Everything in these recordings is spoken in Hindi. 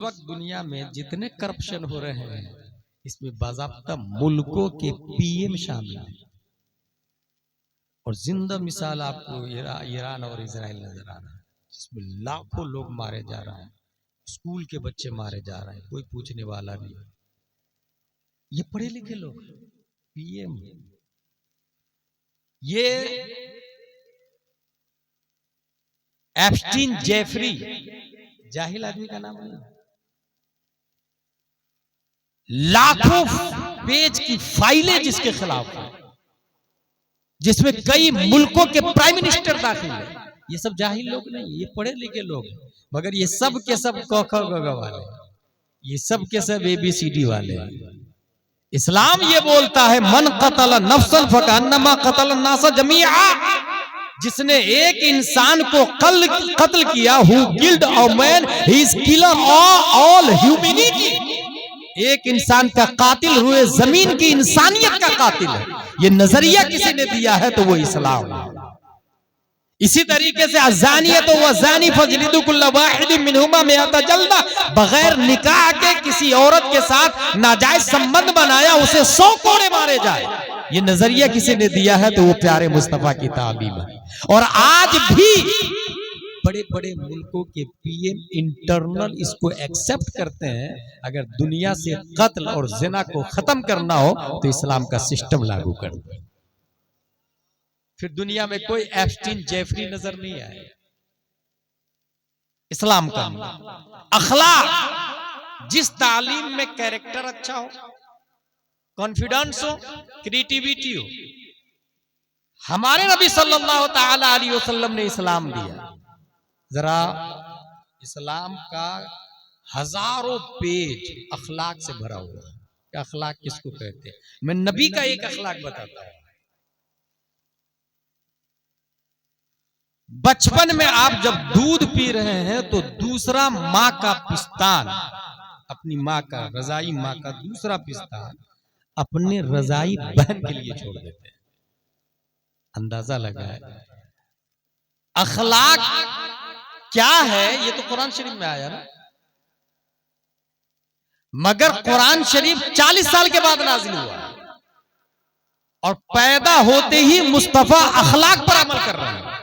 वक्त दुनिया में जितने करप्शन हो रहे हैं इसमें बाज़ाब्ता मुल्कों के पीएम शामिल है। और जिंदा मिसाल आपको ईरान और इजराइल नजर आ रहा है, जिसमें लाखों लोग मारे जा रहे हैं, स्कूल के बच्चे मारे जा रहे हैं, कोई पूछने वाला नहीं। ये पढ़े लिखे लोग पीएम, ये एप्स्टीन जेफरी जाहिल आदमी का नाम नहीं, लाखों पेज की फाइलें जिसके खिलाफ है, जिसमें कई मुल्कों के प्राइम मिनिस्टर दाखिल है। ये सब जाहिल लोग नहीं, ये पढ़े लिखे लोग हैं, मगर ये सब के सब क ख ग घ वाले, ये सब के सब ABCD वाले हैं। इस्लाम ये बोलता है मन कतल नफ्सन फकन्नमा कतल नास जमीआ, जिसने एक इंसान को कत्ल किया, who killed a man he is killer all humanity, एक इंसान का कातिल हुए जमीन की इंसानियत का कातिल है। ये नजरिया किसी ने दिया है तो वो इस्लाम है। इसी तरीके से अज़ानियत व ज़ानी फजलिदु कुल्ल वाहिद मिनहुमा मिअता जल्दा, बगैर निकाह के किसी औरत के साथ नाजायज संबंध बनाया उसे 100 कोड़े मारे जाए। ये नजरिया किसी ने दिया है तो वो प्यारे मुस्तफा की तालीम है। और आज भी बड़े बड़े मुल्कों के पीएम इंटरनल इसको एक्सेप्ट करते हैं। अगर दुनिया से कत्ल और जिना को खत्म करना हो तो इस्लाम का सिस्टम लागू कर दो, फिर दुनिया में कोई एप्स्टीन जेफरी नजर नहीं आए। इस्लाम का अखलाक, जिस तालीम में कैरेक्टर अच्छा हो, कॉन्फिडेंस हो, क्रिएटिविटी हो, हमारे नबी सल्लल्लाहु ताला अलैहि वसल्लम ने इस्लाम दिया। जरा इस्लाम का हजारों पेज अखलाक से भरा हुआ है। अखलाक किसको कहते हैं? मैं नबी का एक अखलाक बताता हूं। बचपन में आप जब दूध पी रहे हैं तो दूसरा माँ का पिस्तान, अपनी माँ का रजाई, माँ का दूसरा पिस्तान अपने रजाई बहन के लिए छोड़ देते हैं। अंदाजा लगाए अखलाक क्या है। ये तो कुरान शरीफ में आया ना, मगर कुरान शरीफ 40 साल के बाद नाजिल हुआ और पैदा होते ही मुस्तफा अखलाक पर अमल कर रहे हैं।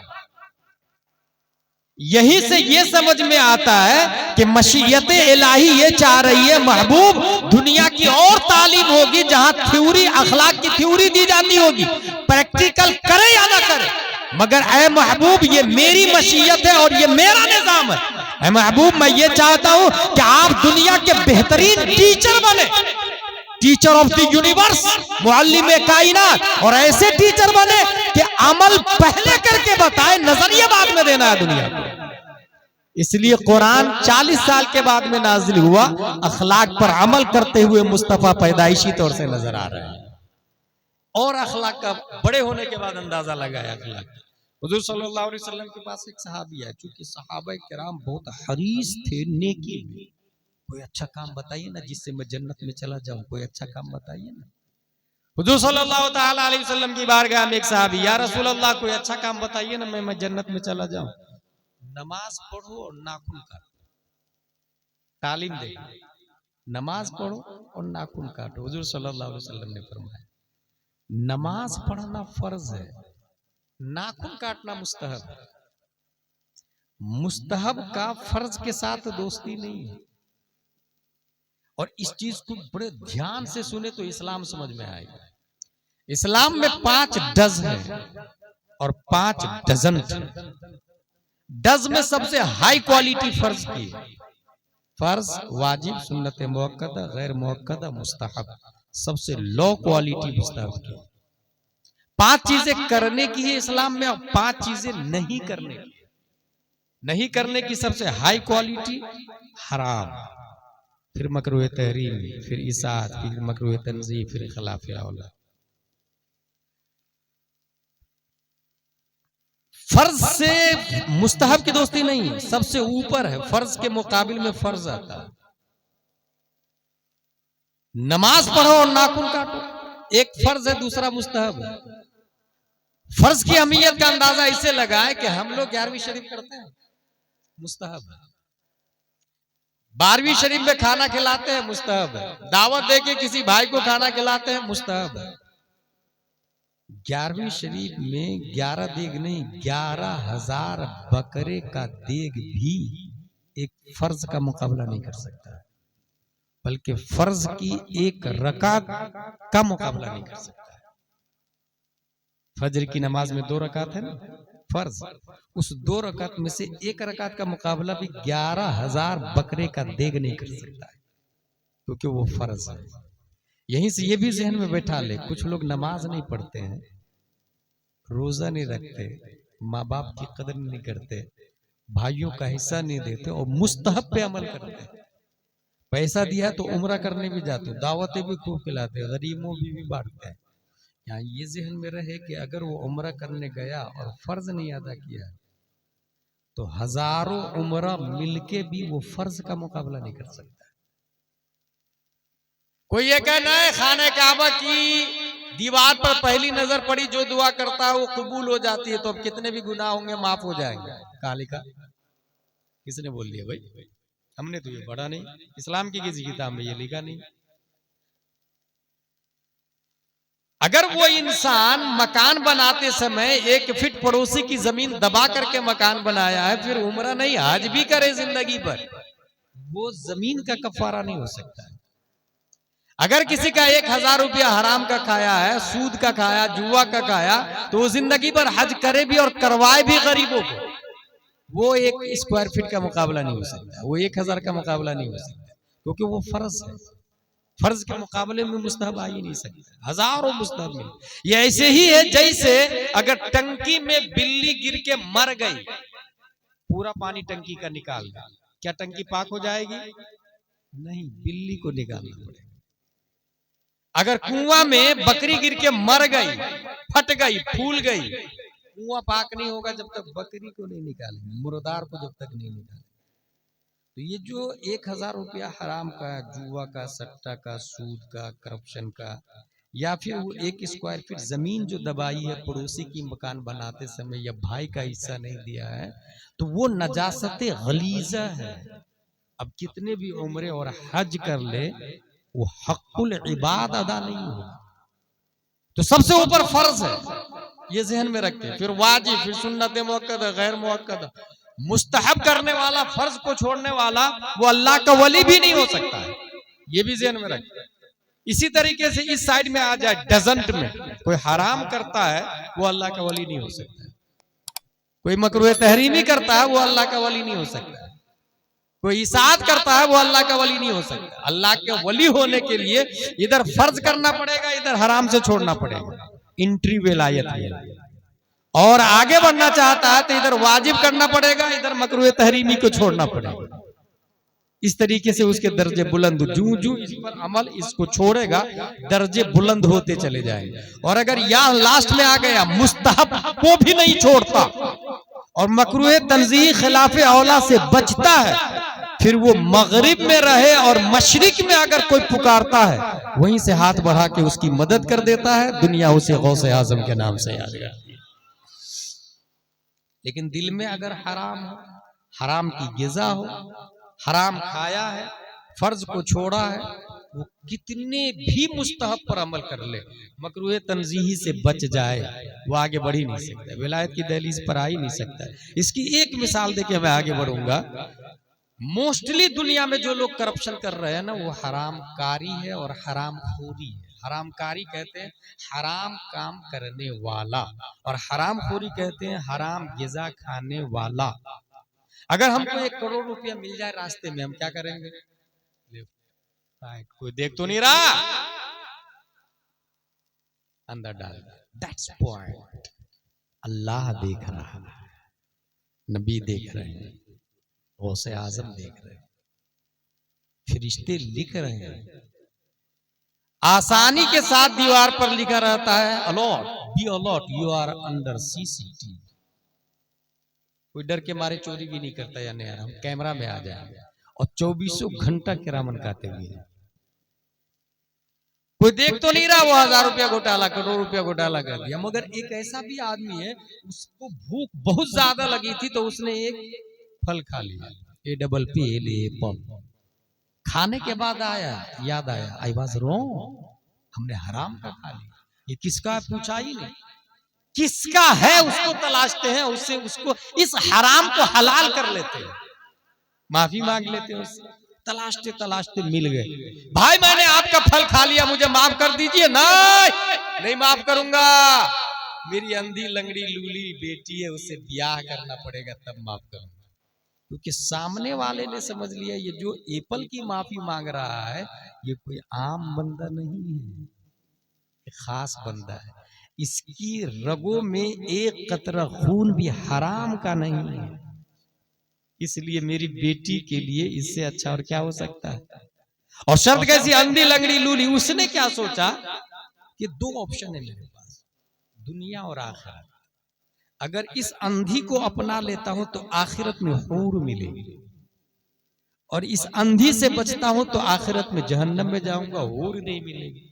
यहीं से ये समझ में आता है कि मशीयत इलाही ये चाह रही है, महबूब दुनिया की और तालीम होगी जहां थ्योरी, अखलाक की थ्योरी दी जाती होगी, प्रैक्टिकल करे या ना करे, मगर ऐ महबूब ये मेरी मशीयत है और ये मेरा निजाम है। ऐ महबूब मैं ये चाहता हूं कि आप दुनिया के बेहतरीन टीचर बने, teacher of the universe, Muallem कायनात, और ऐसे टीचर बने कि अमल पहले करके बताए, नजरिया बाद में देना है दुनिया को। इसलिए कुरान 40 साल के बाद में नाजिल हुआ। अखलाक पर अमल करते हुए मुस्तफा पैदाइशी तौर से नजर आ रहे हैं। और अखलाक का बड़े होने के बाद अंदाजा लगाया अखलाक। हुजूर सल्लल्लाहु अलैहि वसल्लम के पास एक सहाबी है, चूंकि सहाबाए किराम बहुत हरीस थे नेकी में, कोई अच्छा काम बताइए ना जिससे मैं जन्नत में चला जाऊं, कोई अच्छा काम बताइए ना। हुजूर सल्लल्लाहु ताला अलैहि वसल्लम की बारगाह में एक सहाबी, या रसूल अल्लाह कोई अच्छा काम बताइए ना मैं जन्नत में चला जाऊं। नमाज पढ़ो और नाखून काटो, तालीम दे, नमाज पढ़ो और नाखून काटो। हुजूर सल्लल्लाहु अलैहि वसल्लम ने फरमाया नमाज पढ़ना फर्ज है, नाखून काटना मुस्तहब है। मुस्तहब का फर्ज के साथ दोस्ती नहीं है। और इस चीज को बड़े ध्यान से सुने तो इस्लाम समझ में आएगा। इस्लाम में 5 डज है और 5 डजन। डज में सबसे हाई क्वालिटी फर्ज की, फर्ज, वाजिब, सुन्नत मुअक्कदा, गैर मुअक्कदा, मुस्तहब, सबसे लो क्वालिटी मुस्तहब की। 5 चीजें करने की है इस्लाम में और 5 चीजें नहीं करने की। नहीं करने की सबसे हाई क्वालिटी हराम, फिर मकरूह तहरीम, फिर इसात, फिर मकरूह तंज़ीह, फिर खिलाफ औला। फर्ज से मुस्तहब की दोस्ती नहीं, सबसे ऊपर है, फर्ज के मुकाबिल में फर्ज आता है। नमाज पढ़ो और नाखून काटो, एक फर्ज है, दूसरा मुस्तहब है। फर्ज की अहमियत का अंदाजा इससे लगा है कि हम लोग 11वीं शरीफ करते हैं, मुस्तहब है। 12वीं शरीफ में खाना खिलाते हैं, मुस्तहब है। दावत दे के किसी भाई को खाना खिलाते हैं, मुस्तहब है। 11वीं शरीफ में 11 देग नहीं, 11,000 बकरे का देग भी एक फर्ज का मुकाबला नहीं कर सकता, बल्कि फर्ज की एक रकात का मुकाबला नहीं कर सकता। फजर की नमाज में 2 रकात है ना, फर्ज, उस 2 रकात में से 1 रकात का मुकाबला भी 11,000 बकरे का देग नहीं कर सकता है, क्योंकि वो फर्ज है। यहीं से ये भी जहन में बैठा ले, कुछ लोग नमाज नहीं पढ़ते हैं, रोजा नहीं रखते, माँ बाप की कदर नहीं करते, भाइयों का हिस्सा नहीं देते और मुस्तहब पे अमल करते हैं। पैसा दिया तो उम्रा करने भी जाते, दावतें भी खूब खिलाते, गरीबों भी बांटते हैं। यहाँ ये जहन में रहे कि अगर वो उम्रा करने गया और फर्ज नहीं अदा किया तो हजारों उम्रा मिलके भी वो फर्ज का मुकाबला नहीं कर सकता। कोई ये कहना है खाने काबा की दीवार पर पहली नजर पड़ी जो दुआ करता है वो कबूल हो जाती है, तो अब कितने भी गुनाह होंगे माफ हो जाएंगे। कहा लिखा? किसने बोल दिया भाई? हमने तो ये पढ़ा नहीं, इस्लाम की किसी किताब में ये लिखा नहीं। अगर वो इंसान मकान बनाते समय 1 फीट पड़ोसी की जमीन दबा करके मकान बनाया है, फिर उम्रा नहीं हज भी करे जिंदगी भर, वो जमीन का कफारा नहीं हो सकता है। अगर किसी का 1,000 रुपया हराम का खाया है, सूद का खाया, जुआ का खाया, तो वो जिंदगी भर हज करे भी और करवाए भी गरीबों को, वो 1 स्क्वायर फीट का मुकाबला नहीं हो सकता, वो 1,000 का मुकाबला नहीं हो सकता, क्योंकि वो फर्ज है। फर्ज के मुकाबले में मुस्तहब आ ही नहीं सकता, हजारों मुस्तहब में। ये ऐसे ही है जैसे अगर टंकी में बिल्ली गिर के मर गई, पूरा पानी टंकी का निकाल दिया, क्या टंकी पाक हो जाएगी? नहीं, बिल्ली को निकालना पड़ेगा। अगर कुआं में बकरी गिर के मर गई, फट गई, फूल गई, कुआं पाक नहीं होगा जब तक बकरी को नहीं निकालेंगे, मुर्दार को जब तक नहीं निकालेंगे। तो ये जो 1,000 रुपया हराम का, जुआ का, सट्टा का, सूद का, करप्शन का, या फिर वो 1 स्क्वायर फीट जमीन जो दबाई है पड़ोसी की मकान बनाते समय, या भाई का हिस्सा नहीं दिया है, तो वो नजासत गलीजा है। अब कितने भी उम्रे और हज कर ले, वो हक़ुल इबाद अदा नहीं होगा। तो सबसे ऊपर फर्ज है, ये जहन में रखें। फिर वाजिब, फिर सुन्नत मुअक्कदा, गैर मुअक्कदा, मुस्तहब करने वाला, फर्ज को छोड़ने वाला, वो अल्लाह का वली भी नहीं हो सकता है, ये भी जहन में रखें। इसी तरीके से इस साइड में आ जाए, डजंट में कोई हराम करता है वो अल्लाह का वली नहीं हो सकता, कोई मकरूह तहरीमी करता है वो अल्लाह का वली नहीं हो सकता, कोई इसाअत करता है वो अल्लाह का वली नहीं हो सकता। अल्लाह के वली होने के लिए इधर फर्ज करना पड़ेगा, इधर हराम से छोड़ना पड़ेगा, इंट्री विलायत है। और आगे बढ़ना चाहता है तो इधर वाजिब करना पड़ेगा, इधर मकरूह तहरीमी को छोड़ना पड़ेगा। इस तरीके से उसके दर्जे बुलंद, जूं जूं इस पर अमल इसको छोड़ेगा, दर्जे बुलंद होते चले जाएंगे। और अगर यह लास्ट में आ गया, मुस्तहब को भी नहीं छोड़ता और मकरूह तंज़ीह खिलाफे औला से बचता है, फिर वो मगरिब में रहे और मशरिक में अगर कोई पुकारता है, वहीं से हाथ बढ़ा के उसकी मदद कर देता है, दुनिया उसे गौसे आजम के नाम से याद करती है। लेकिन दिल में अगर हराम हो, हराम की गिज़ा हो, हराम खाया है, फर्ज को छोड़ा है, वो कितने भी मुस्तहब पर अमल कर ले, मकरूह तंज़ीही से बच जाए, वो आगे बढ़ ही नहीं सकता, विलायत की दहलीज पर आ ही नहीं सकता। इसकी एक मिसाल देके मैं आगे बढ़ूंगा। मोस्टली दुनिया में जो लोग करप्शन कर रहे हैं ना, वो हराम कारी है और हराम खोरी है। हराम कारी कहते हैं हराम काम करने वाला, और हराम खोरी कहते हैं हराम गिज़ा खाने वाला। अगर हमको 1 करोड़ रुपया मिल जाए रास्ते में, हम क्या करेंगे? कोई देख तो नहीं रहा, अंदर डाल। That's point. अल्लाह देख रहा है, नबी देख रहे हैं, गौसे आजम देख रहे हैं, फरिश्ते लिख रहे हैं, आसानी के साथ दीवार पर लिखा रहता है alert, be alert, you are under CCTV. कोई डर के मारे चोरी भी नहीं करता, या नहीं, हम कैमरा में आ जाएंगे, और 24 घंटा किरामन काते हुए। कोई देख तो नहीं रहा वो 1000 रुपया घोटाला, करोड़ रुपया घोटाला कर दिया। मगर एक ऐसा भी आदमी है, उसको भूख बहुत ज्यादा लगी थी, तो उसने एक फल खा लिया, APPLE, खाने के बाद आया, याद आया, आई वाज रॉन्ग, हमने हराम का खा लिया। ये किसका पूछा ही नहीं, किसका है उसको तलाशते हैं, उससे उसको इस हराम को हलाल कर लेते हैं, माफी मांग लेते हैं उससे। तलाशते तलाशते मिल गए, भाई मैंने आपका फल खा लिया, मुझे माफ कर दीजिए। नहीं माफ करूंगा, मेरी अंधी लंगड़ी लूली बेटी है, उससे ब्याह करना पड़ेगा तब माफ करूंगा। क्योंकि सामने वाले ने समझ लिया ये जो एप्पल की माफी मांग रहा है ये कोई आम बंदा नहीं है, ये खास बंदा है, इसकी रगों में एक कतरा खून भी हराम का नहीं है, इसलिए मेरी बेटी के लिए इससे अच्छा और क्या हो सकता है। और शर्त कैसी, अंधी लंगड़ी लूली। उसने क्या सोचा कि दो ऑप्शन है मेरे पास, दुनिया और आखिरत। अगर इस अंधी को अपना लेता हूं तो आखिरत में हूर मिलेगी, और इस अंधी से बचता हूं तो आखिरत में जहन्नम में जाऊंगा, हूर नहीं मिलेगी,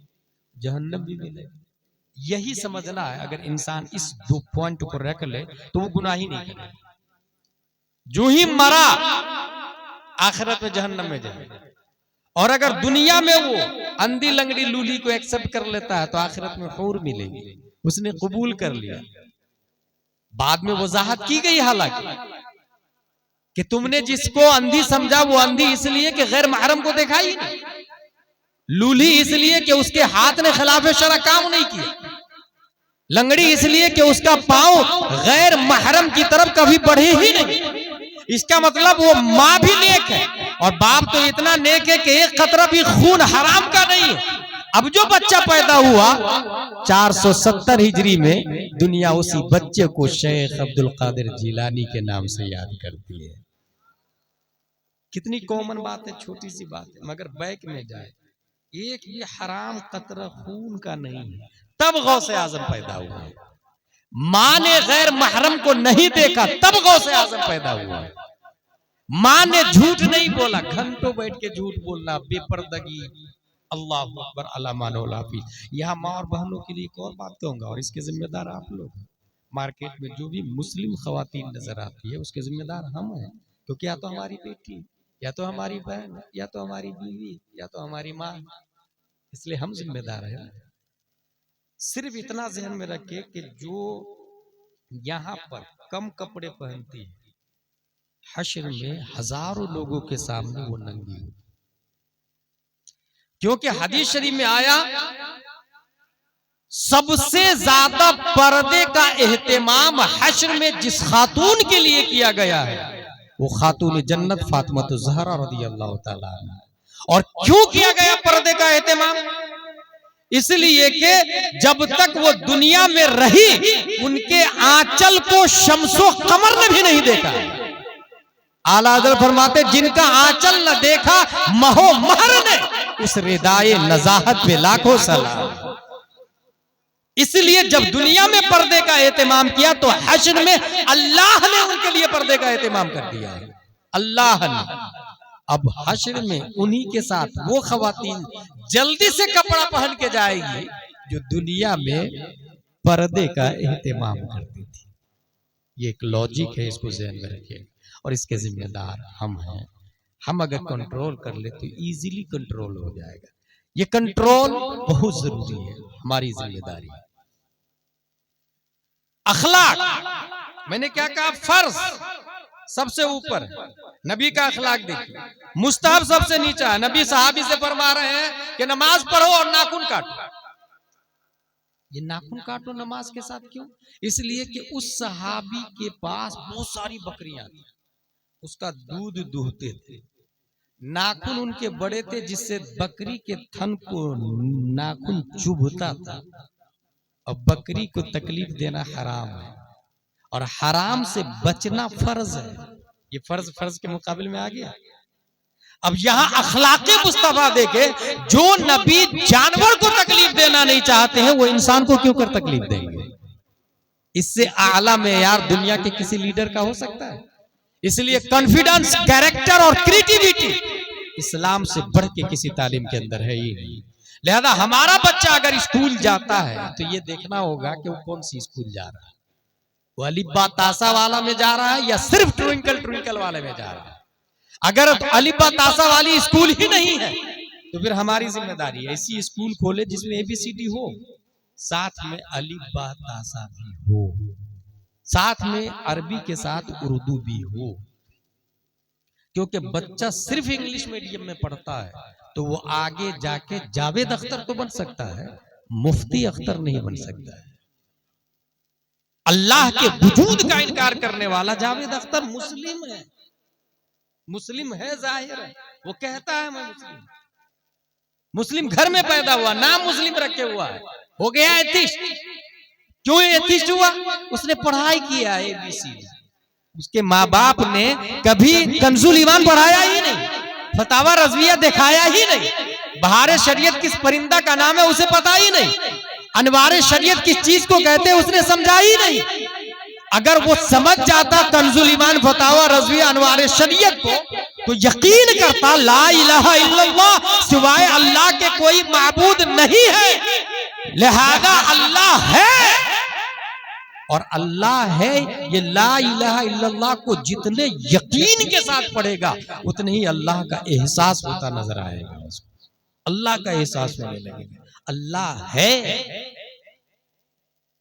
जहन्नम भी मिलेगी। यही समझना है। अगर इंसान इस दो पॉइंट को रख ले तो वो गुनाह ही नहीं करेगा। जो ही मरा आखिरत में जहन्नम में जाएगा, और अगर दुनिया में वो अंधी लंगड़ी लूली को एक्सेप्ट कर लेता है तो आखिरत में हूर मिलेगी। उसने कबूल कर लिया। बाद में वजाहत की गई हालांकि कि तुमने जिसको अंधी समझा वो अंधी इसलिए कि गैर महरम को देखा ही नहीं, लूली इसलिए कि उसके हाथ ने खिलाफ शरअ काम नहीं किया, लंगड़ी इसलिए कि उसका पांव गैर महरम की तरफ कभी बढ़े ही नहीं। इसका मतलब वो माँ भी नेक है और बाप तो इतना नेक है कि एक कतरा भी खून हराम का नहीं है। अब जो बच्चा पैदा हुआ 470 हिजरी में, दुनिया उसी बच्चे को शेख अब्दुल कादिर जिलानी के नाम से याद करती है। कितनी कॉमन बात है, छोटी सी बात है, मगर बैक में जाए एक भी हराम कतरा खून का नहीं है। तब गौसे आजम पैदा हुआ। माँ ने गैर महरम को नहीं देखा तब गौसे आजम पैदा हुआ। माँ ने झूठ नहीं बोला, घंटों बैठ के झूठ बोलना, बेपर्दगी, अल्लाह अकबर अला मानो लाफी। यहाँ माँ और बहनों के लिए एक और बात कहूंगा, और इसके जिम्मेदार आप लोग हैं। मार्केट में जो भी मुस्लिम खवातीन नजर आती है उसके जिम्मेदार हम हैं, क्योंकि या तो हमारी बेटी, या तो हमारी बहन, या तो हमारी बीवी, या तो हमारी माँ, इसलिए हम जिम्मेदार हैं। सिर्फ इतना ध्यान में रखे कि जो यहाँ पर कम कपड़े पहनती है, हश्र में हजारों लोगों के सामने वो नंगी हो। क्योंकि हदीस शरीफ में आया सबसे ज्यादा पर्दे का एहतमाम हश्र में जिस खातून के लिए किया गया है वो खातून जन्नत फातिमा ज़हरा रज़ियल्लाहु ताला अन्हा। और क्यों किया गया पर्दे का एहतमाम? इसलिए कि जब तक वो दुनिया में रही उनके आंचल को शम्सो कमर ने भी नहीं देखा। आला हज़रत फरमाते जिनका आंचल न देखा महो महर ने उस रिदाए नजाहत पे लाखों सलाम। इसलिए जब दुनिया में पर्दे का एहतमाम किया तो हश्र में अल्लाह ने उनके लिए पर्दे का एहतमाम कर दिया है, अल्लाह ने। अब हश्र में उन्हीं के साथ वो खवातीन जल्दी से कपड़ा पहन के जाएगी जो दुनिया में पर्दे का एहतमाम करती थी। ये एक लॉजिक है, इसको ध्यान में रखिए, और इसके जिम्मेदार हम हैं। हम अगर कंट्रोल कर ले तो इजीली कंट्रोल हो जाएगा। ये कंट्रोल बहुत जरूरी है, हमारी जिम्मेदारी है। अखलाक, मैंने क्या कहा, फर्ज सबसे ऊपर, नबी का अखलाक देखिए, मुस्तहब सबसे नीचा है। नबी सहाबी से फरमा रहे हैं कि नमाज पढ़ो और नाखून काटो। ये नाखून काटो नमाज के साथ क्यों? इसलिए कि उस सहाबी के पास बहुत सारी बकरियां थी, उसका दूध दूहते थे, नाखून उनके बड़े थे जिससे बकरी के थन को नाखून चुभता था, और बकरी को तकलीफ देना हराम है और हराम से बचना फर्ज है। ये फर्ज के मुकाबले में आ गया। अब यहाँ अखलाके मुस्तफा देखे, जो नबी जानवर को तकलीफ देना नहीं चाहते हैं वो इंसान को क्यों कर तकलीफ देंगे? इससे आला मेयार दुनिया के किसी लीडर का हो सकता है? इसलिए कॉन्फिडेंस, कैरेक्टर और क्रिएटिविटी इस्लाम से बढ़ के किसी तालीम के अंदर है ही नहीं। लिहाजा हमारा बच्चा अगर स्कूल जाता है तो ये देखना होगा कि वो कौन सी स्कूल जा रहा है, वो अलिफ बा तासा वाला में जा रहा है या सिर्फ ट्विंकल ट्विंकल वाले में जा रहा है। अगर अलिबा तासा वाली स्कूल ही नहीं है तो फिर हमारी जिम्मेदारी है ऐसी स्कूल खोले जिसमें ABCD हो, साथ में अलिबा तासा भी हो, साथ में अरबी के साथ उर्दू भी हो। क्योंकि बच्चा सिर्फ इंग्लिश मीडियम में पढ़ता है तो वो आगे जाके जावेद अख्तर तो बन सकता है, मुफ्ती अख्तर नहीं बन सकता है। अल्लाह के वजूद का इनकार करने वाला जावेद अख्तर मुस्लिम है, मुस्लिम है, जाहिर है, वो कहता है मैं मुस्लिम, मुस्लिम घर में पैदा हुआ, नाम मुस्लिम रखे हुआ है, हो गया एथिस्ट। क्यों एथिस्ट हुआ? उसने पढ़ाई किया ABCD, उसके माँ बाप ने कभी कंजुल ईमान पढ़ाया ही नहीं, फतावा रज़विया दिखाया ही नहीं, बहार शरीयत किस परिंदा का नाम है उसे पता ही नहीं, अनवार शरीयत किस चीज को कहते हैं उसने समझा ही नहीं। अगर वो समझ जाता कंजुल ईमान, फतावा रज़विया, अनवार शरीयत को, तो यकीन करता ला इलाहा इल्लल्लाह, सिवाय अल्लाह के कोई माबूद नहीं है, लिहाजा अल्लाह है और अल्लाह है। ये ला इलाहा इल्लल्लाह को जितने यकीन के साथ पढ़ेगा उतने ही अल्लाह का एहसास होता नजर आएगा, अल्लाह का एहसास होने लगेगा। अल्लाह है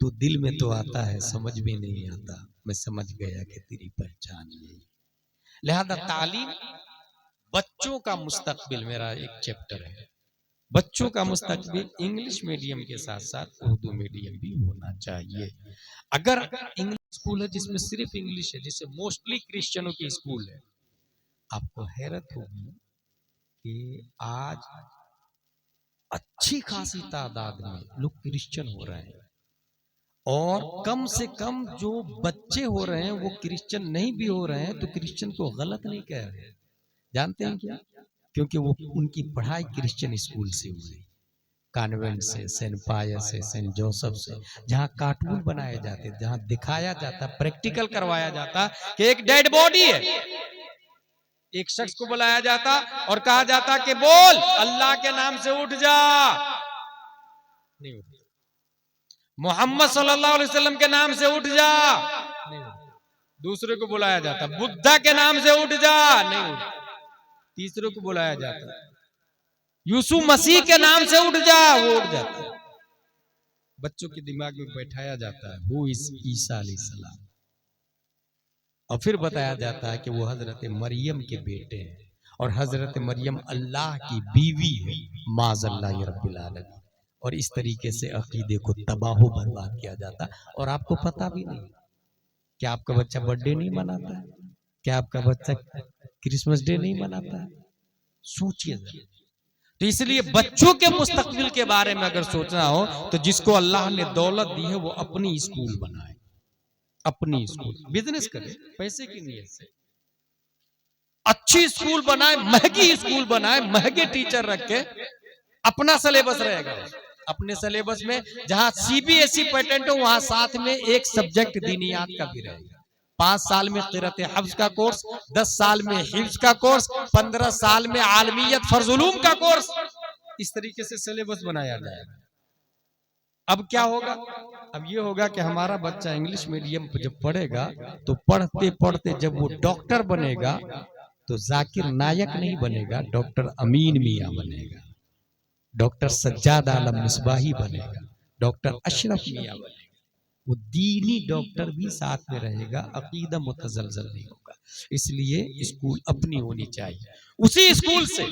तो दिल में तो आता है, समझ में नहीं आता, मैं समझ गया कि तेरी पहचान यही। लिहाजा तालीम, बच्चों का मुस्तकबिल, मेरा एक चैप्टर है, बच्चों का मुस्तकबिल इंग्लिश मीडियम के साथ साथ उर्दू मीडियम भी होना चाहिए। अगर इंग्लिश स्कूल है जिसमें सिर्फ इंग्लिश है, जिससे मोस्टली क्रिश्चियनों की स्कूल है, आपको हैरत होगी कि आज अच्छी खासी तादाद में लोग क्रिश्चियन हो रहे हैं और कम से कम जो बच्चे हो रहे हैं वो क्रिश्चियन नहीं भी हो रहे हैं तो क्रिश्चियन को गलत नहीं कह रहे। जानते हैं क्या? क्योंकि वो उनकी पढ़ाई क्रिश्चियन स्कूल से हुई, कॉन्वेंट से, सेंट पायस से, सेंट जोसेफ से, जहाँ कार्टून बनाए जाते, जहाँ दिखाया जाता, प्रैक्टिकल करवाया जाता कि एक डेड बॉडी है, एक शख्स को बुलाया जाता और कहा जाता कि बोल अल्लाह के नाम से उठ जा, नहीं उठ, मोहम्मद सल्लल्लाहु अलैहि वसल्लम के नाम से उठ जा, नहीं उठ, दूसरे को बुलाया जाता, बुद्धा के नाम से उठ जा, नहीं उठ, तीसरे को बुलाया जाता, यूसुफ मसीह के नाम से उठ जा, वो उठ जाता। बच्चों के दिमाग में बैठाया जाता है वो ईसा अलैहिस्सलाम, और फिर बताया जाता है कि वो हजरत मरियम के बेटे हैं और हजरत मरियम अल्लाह की बीवी है, माज़अल्लाह रब्बिल आलमीन। और इस तरीके से अकीदे को तबाह बर्बाद किया जाता और आपको पता भी नहीं। क्या आपका बच्चा बर्थडे नहीं मनाता है? क्या आपका बच्चा क्रिसमस डे नहीं मनाता है? सोचिए जरा। तो इसलिए बच्चों के मुस्तकबिल के बारे में अगर सोचना हो तो जिसको अल्लाह ने दौलत दी है वो अपनी स्कूल बनाए, अपनी स्कूल, बिजनेस करे पैसे की नीयत से, अच्छी स्कूल बनाए, महंगी स्कूल बनाए, महंगे टीचर रखे, अपना सिलेबस रहेगा, अपने सिलेबस में जहां CBSE पैटर्न हो वहां साथ में एक सब्जेक्ट दीनियात का भी रहेगा। 5 साल में क़िरात हफ्ज़ का कोर्स, 10 साल में हिफ्ज़ का कोर्स, 15 साल में आलमियत फर्ज़ुलूम का कोर्स, इस तरीके से सिलेबस बनाया जाएगा। अब क्या होगा? अब ये होगा कि हमारा बच्चा इंग्लिश मीडियम जब पढ़ेगा तो पढ़ते पढ़ते जब वो डॉक्टर बनेगा तो जाकिर नायक नहीं बनेगा, डॉक्टर अमीन मियां बनेगा, डॉक्टर सज्जाद आलम मिसबाही बनेगा, डॉक्टर अशरफ मियां बनेगा। वो दीनी डॉक्टर भी साथ में रहेगा, अकीदा मुतज़लज़ल नहीं होगा। इसलिए स्कूल अपनी होनी चाहिए। उसी स्कूल से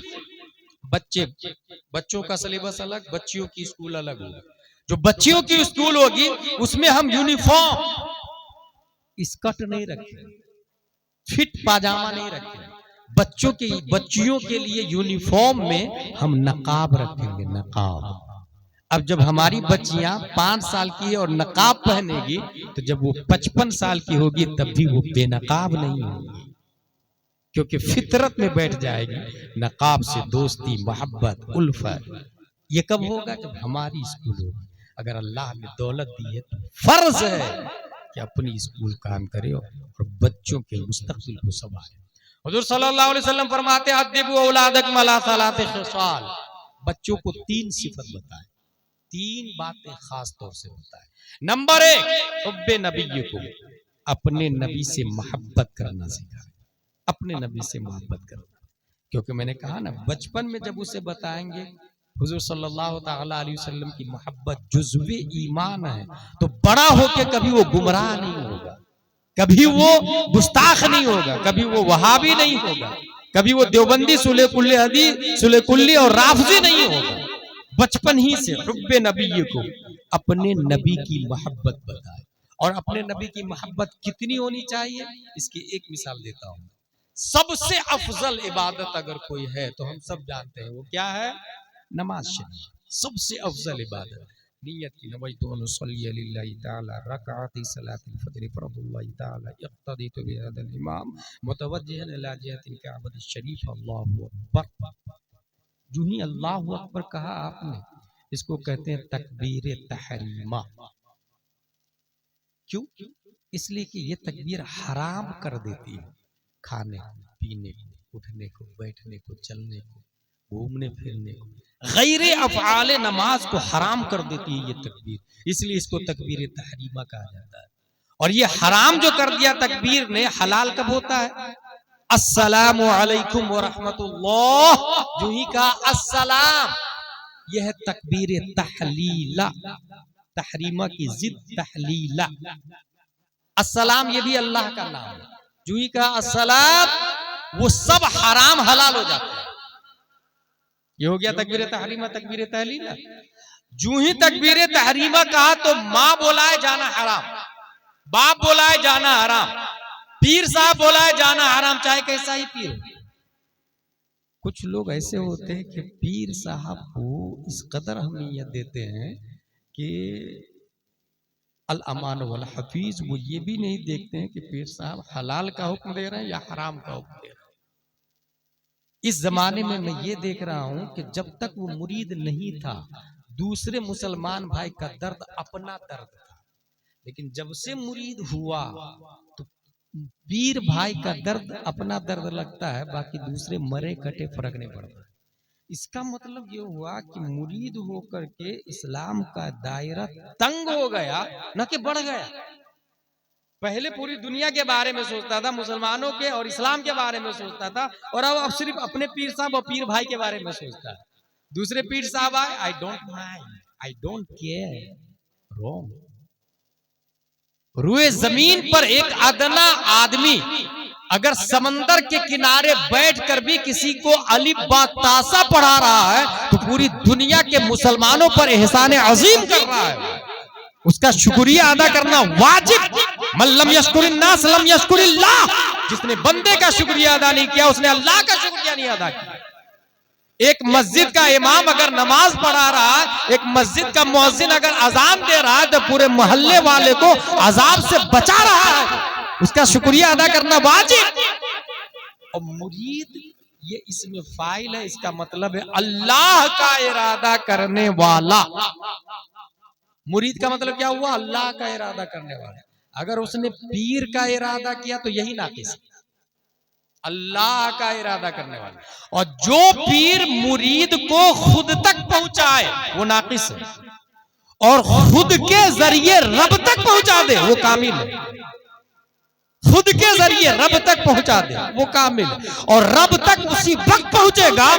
बच्चों का सिलेबस अलग, बच्चियों की स्कूल अलग होगा। जो बच्चियों की स्कूल होगी उसमें हम यूनिफॉर्म स्कर्ट नहीं रखेंगे, फिट पाजामा नहीं रखेंगे, बच्चियों के लिए यूनिफॉर्म में हम नकाब रखेंगे, नकाब। अब जब हमारी बच्चियां 5 साल की है और नकाब पहनेगी तो जब वो 55 साल की होगी तब भी वो बेनकाब नहीं होगी, क्योंकि फितरत में बैठ जाएगी नकाब से दोस्ती, मोहब्बत, उल्फत। ये कब होगा? जब हमारी स्कूल होगी। अगर अल्लाह ने दौलत दी है तो फर्ज है कि अपनी स्कूल काम करे और बच्चों के मुस्तकबिल को संभाले। हुजूर सल्लल्लाहु अलैहि वसल्लम फरमाते हैं अद्दिबू औलादकुम अला सलाति खिसाल, बच्चों को 3 सिफत बताएं, 3 बातें खास तौर से बताएं। नंबर 1, हुब्बे नबिय्यकुम, अपने नबी से मोहब्बत करना सिखाएं। अपने नबी से मोहब्बत करो, क्योंकि मैंने कहा ना, बचपन में जब उसे बताएंगे हुजूर सल्लल्लाहु ताला अलैहि वसल्लम की मोहब्बत जुज़्वे ईमान है, तो बड़ा होके कभी वो गुमराह नहीं होगा, कभी वो गुस्ताख नहीं होगा, कभी वो वहाबी नहीं होगा, कभी वो देवबंदी सुले कुल्ले हदी सुले कुल्ली और राफजी नहीं होगा। बचपन ही से हुब्बे नबी को अपने नबी की मोहब्बत बताए। और अपने नबी की मोहब्बत कितनी होनी चाहिए, इसकी एक मिसाल देता हूं। सबसे अफजल इबादत अगर कोई है तो हम सब जानते हैं वो क्या है, नमाज शरीफ। सबसे अफजल इबादत नियत की नवैतु अन उसल्ली लिल्लाहि तआला रकअती सलातिल फज्र फरदुल्लाहि तआला इक्तदीतु बिहादल इमाम मुतवज्जिहन इला जिहतिल काबतिश शरीफ अल्लाहु अकबर। जो ही अल्लाहु अकबर कहा आपने, इसको कहते हैं तकबीर तहरीमा। क्यों? इसलिए कि ये तकबीर हराम कर देती है खाने पीने को, उठने को, बैठने को, चलने को, घूमने फिरने को, गैर अफ़आल नमाज को हराम कर देती है ये तकबीर। इसलिए इसको तकबीर तहरीमा कहा जाता है। और ये हराम जो कर दिया तकबीर ने, हलाल कब होता है? अस्सलामु अलैकुम व रहमतुल्लाह, जो ही कहा अस्सलाम, यह है तकबीर तहलीला। तहरीमा की जिद तहलीला। अस्सलाम ये भी अल्लाह का नाम है। जो ही कहा अस्सलाम, वो सब हराम हलाल हो जाता है। ये हो गया तकबीर तहरीमा, तकबीर तहलीला। जो ही तकबीर तहरीमा कहा तो माँ बोलाए जाना हराम, बाप बोलाए जाना हराम, पीर साहब बोलाए जाना हराम, चाहे कैसा ही पीर। कुछ लोग ऐसे होते हैं कि पीर साहब को इस कदर अहमियत देते हैं कि अल अमान वल हफीज, वो ये भी नहीं देखते हैं कि पीर साहब हलाल का हुक्म दे रहे हैं या हराम का हुक्म दे रहे हैं। इस जमाने में मैं ये देख रहा हूं कि जब तक वो मुरीद नहीं था, दूसरे मुसलमान भाई का दर्द अपना दर्द था, लेकिन जब से मुरीद हुआ तो पीर भाई का दर्द अपना दर्द लगता है, बाकी दूसरे मरे कटे फर्क नहीं पड़ता। इसका मतलब ये हुआ कि मुरीद होकर के इस्लाम का दायरा तंग हो गया, न कि बढ़ गया। पहले पूरी दुनिया के बारे में सोचता था, मुसलमानों के और इस्लाम के बारे में सोचता था, और अब सिर्फ अपने पीर साहब और पीर भाई के बारे में सोचता है। दूसरे पीर साहब आए, I don't mind, I don't care, wrong. रुए जमीन पर एक अदना आदमी अगर समंदर के किनारे बैठकर भी किसी को अलिफ बा तासा पढ़ा रहा है, तो पूरी दुनिया के मुसलमानों पर एहसान अजीम कर रहा है। उसका शुक्रिया अदा करना वाजिब। मल्लम यशकुरिन्नास लम यशकुरिल्लाह, जिसने बंदे का शुक्रिया अदा नहीं किया, उसने अल्लाह का शुक्रिया नहीं अदा किया। एक मस्जिद का इमाम अगर नमाज पढ़ा रहा है, एक मस्जिद का मुअज्जिन अगर अजान दे रहा है, तो पूरे मोहल्ले वाले को अजाब से बचा रहा है, उसका शुक्रिया अदा करना वाजिब। और मुरीद ये इसमें फाइल है, इसका मतलब है अल्लाह का इरादा करने वाला। मुरीद का मतलब क्या हुआ? अल्लाह का इरादा करने वाला। अगर उसने पीर का इरादा किया तो यही नाकिस है, अल्लाह का इरादा करने वाला। और जो पीर मुरीद को खुद तक पहुंचाए वो नाकिस है, और खुद के जरिए रब तक पहुंचा दे वो कामिल है। खुद के जरिए रब तक पहुंचा दे वो कामिल है, और रब तक उसी वक्त पहुंचेगा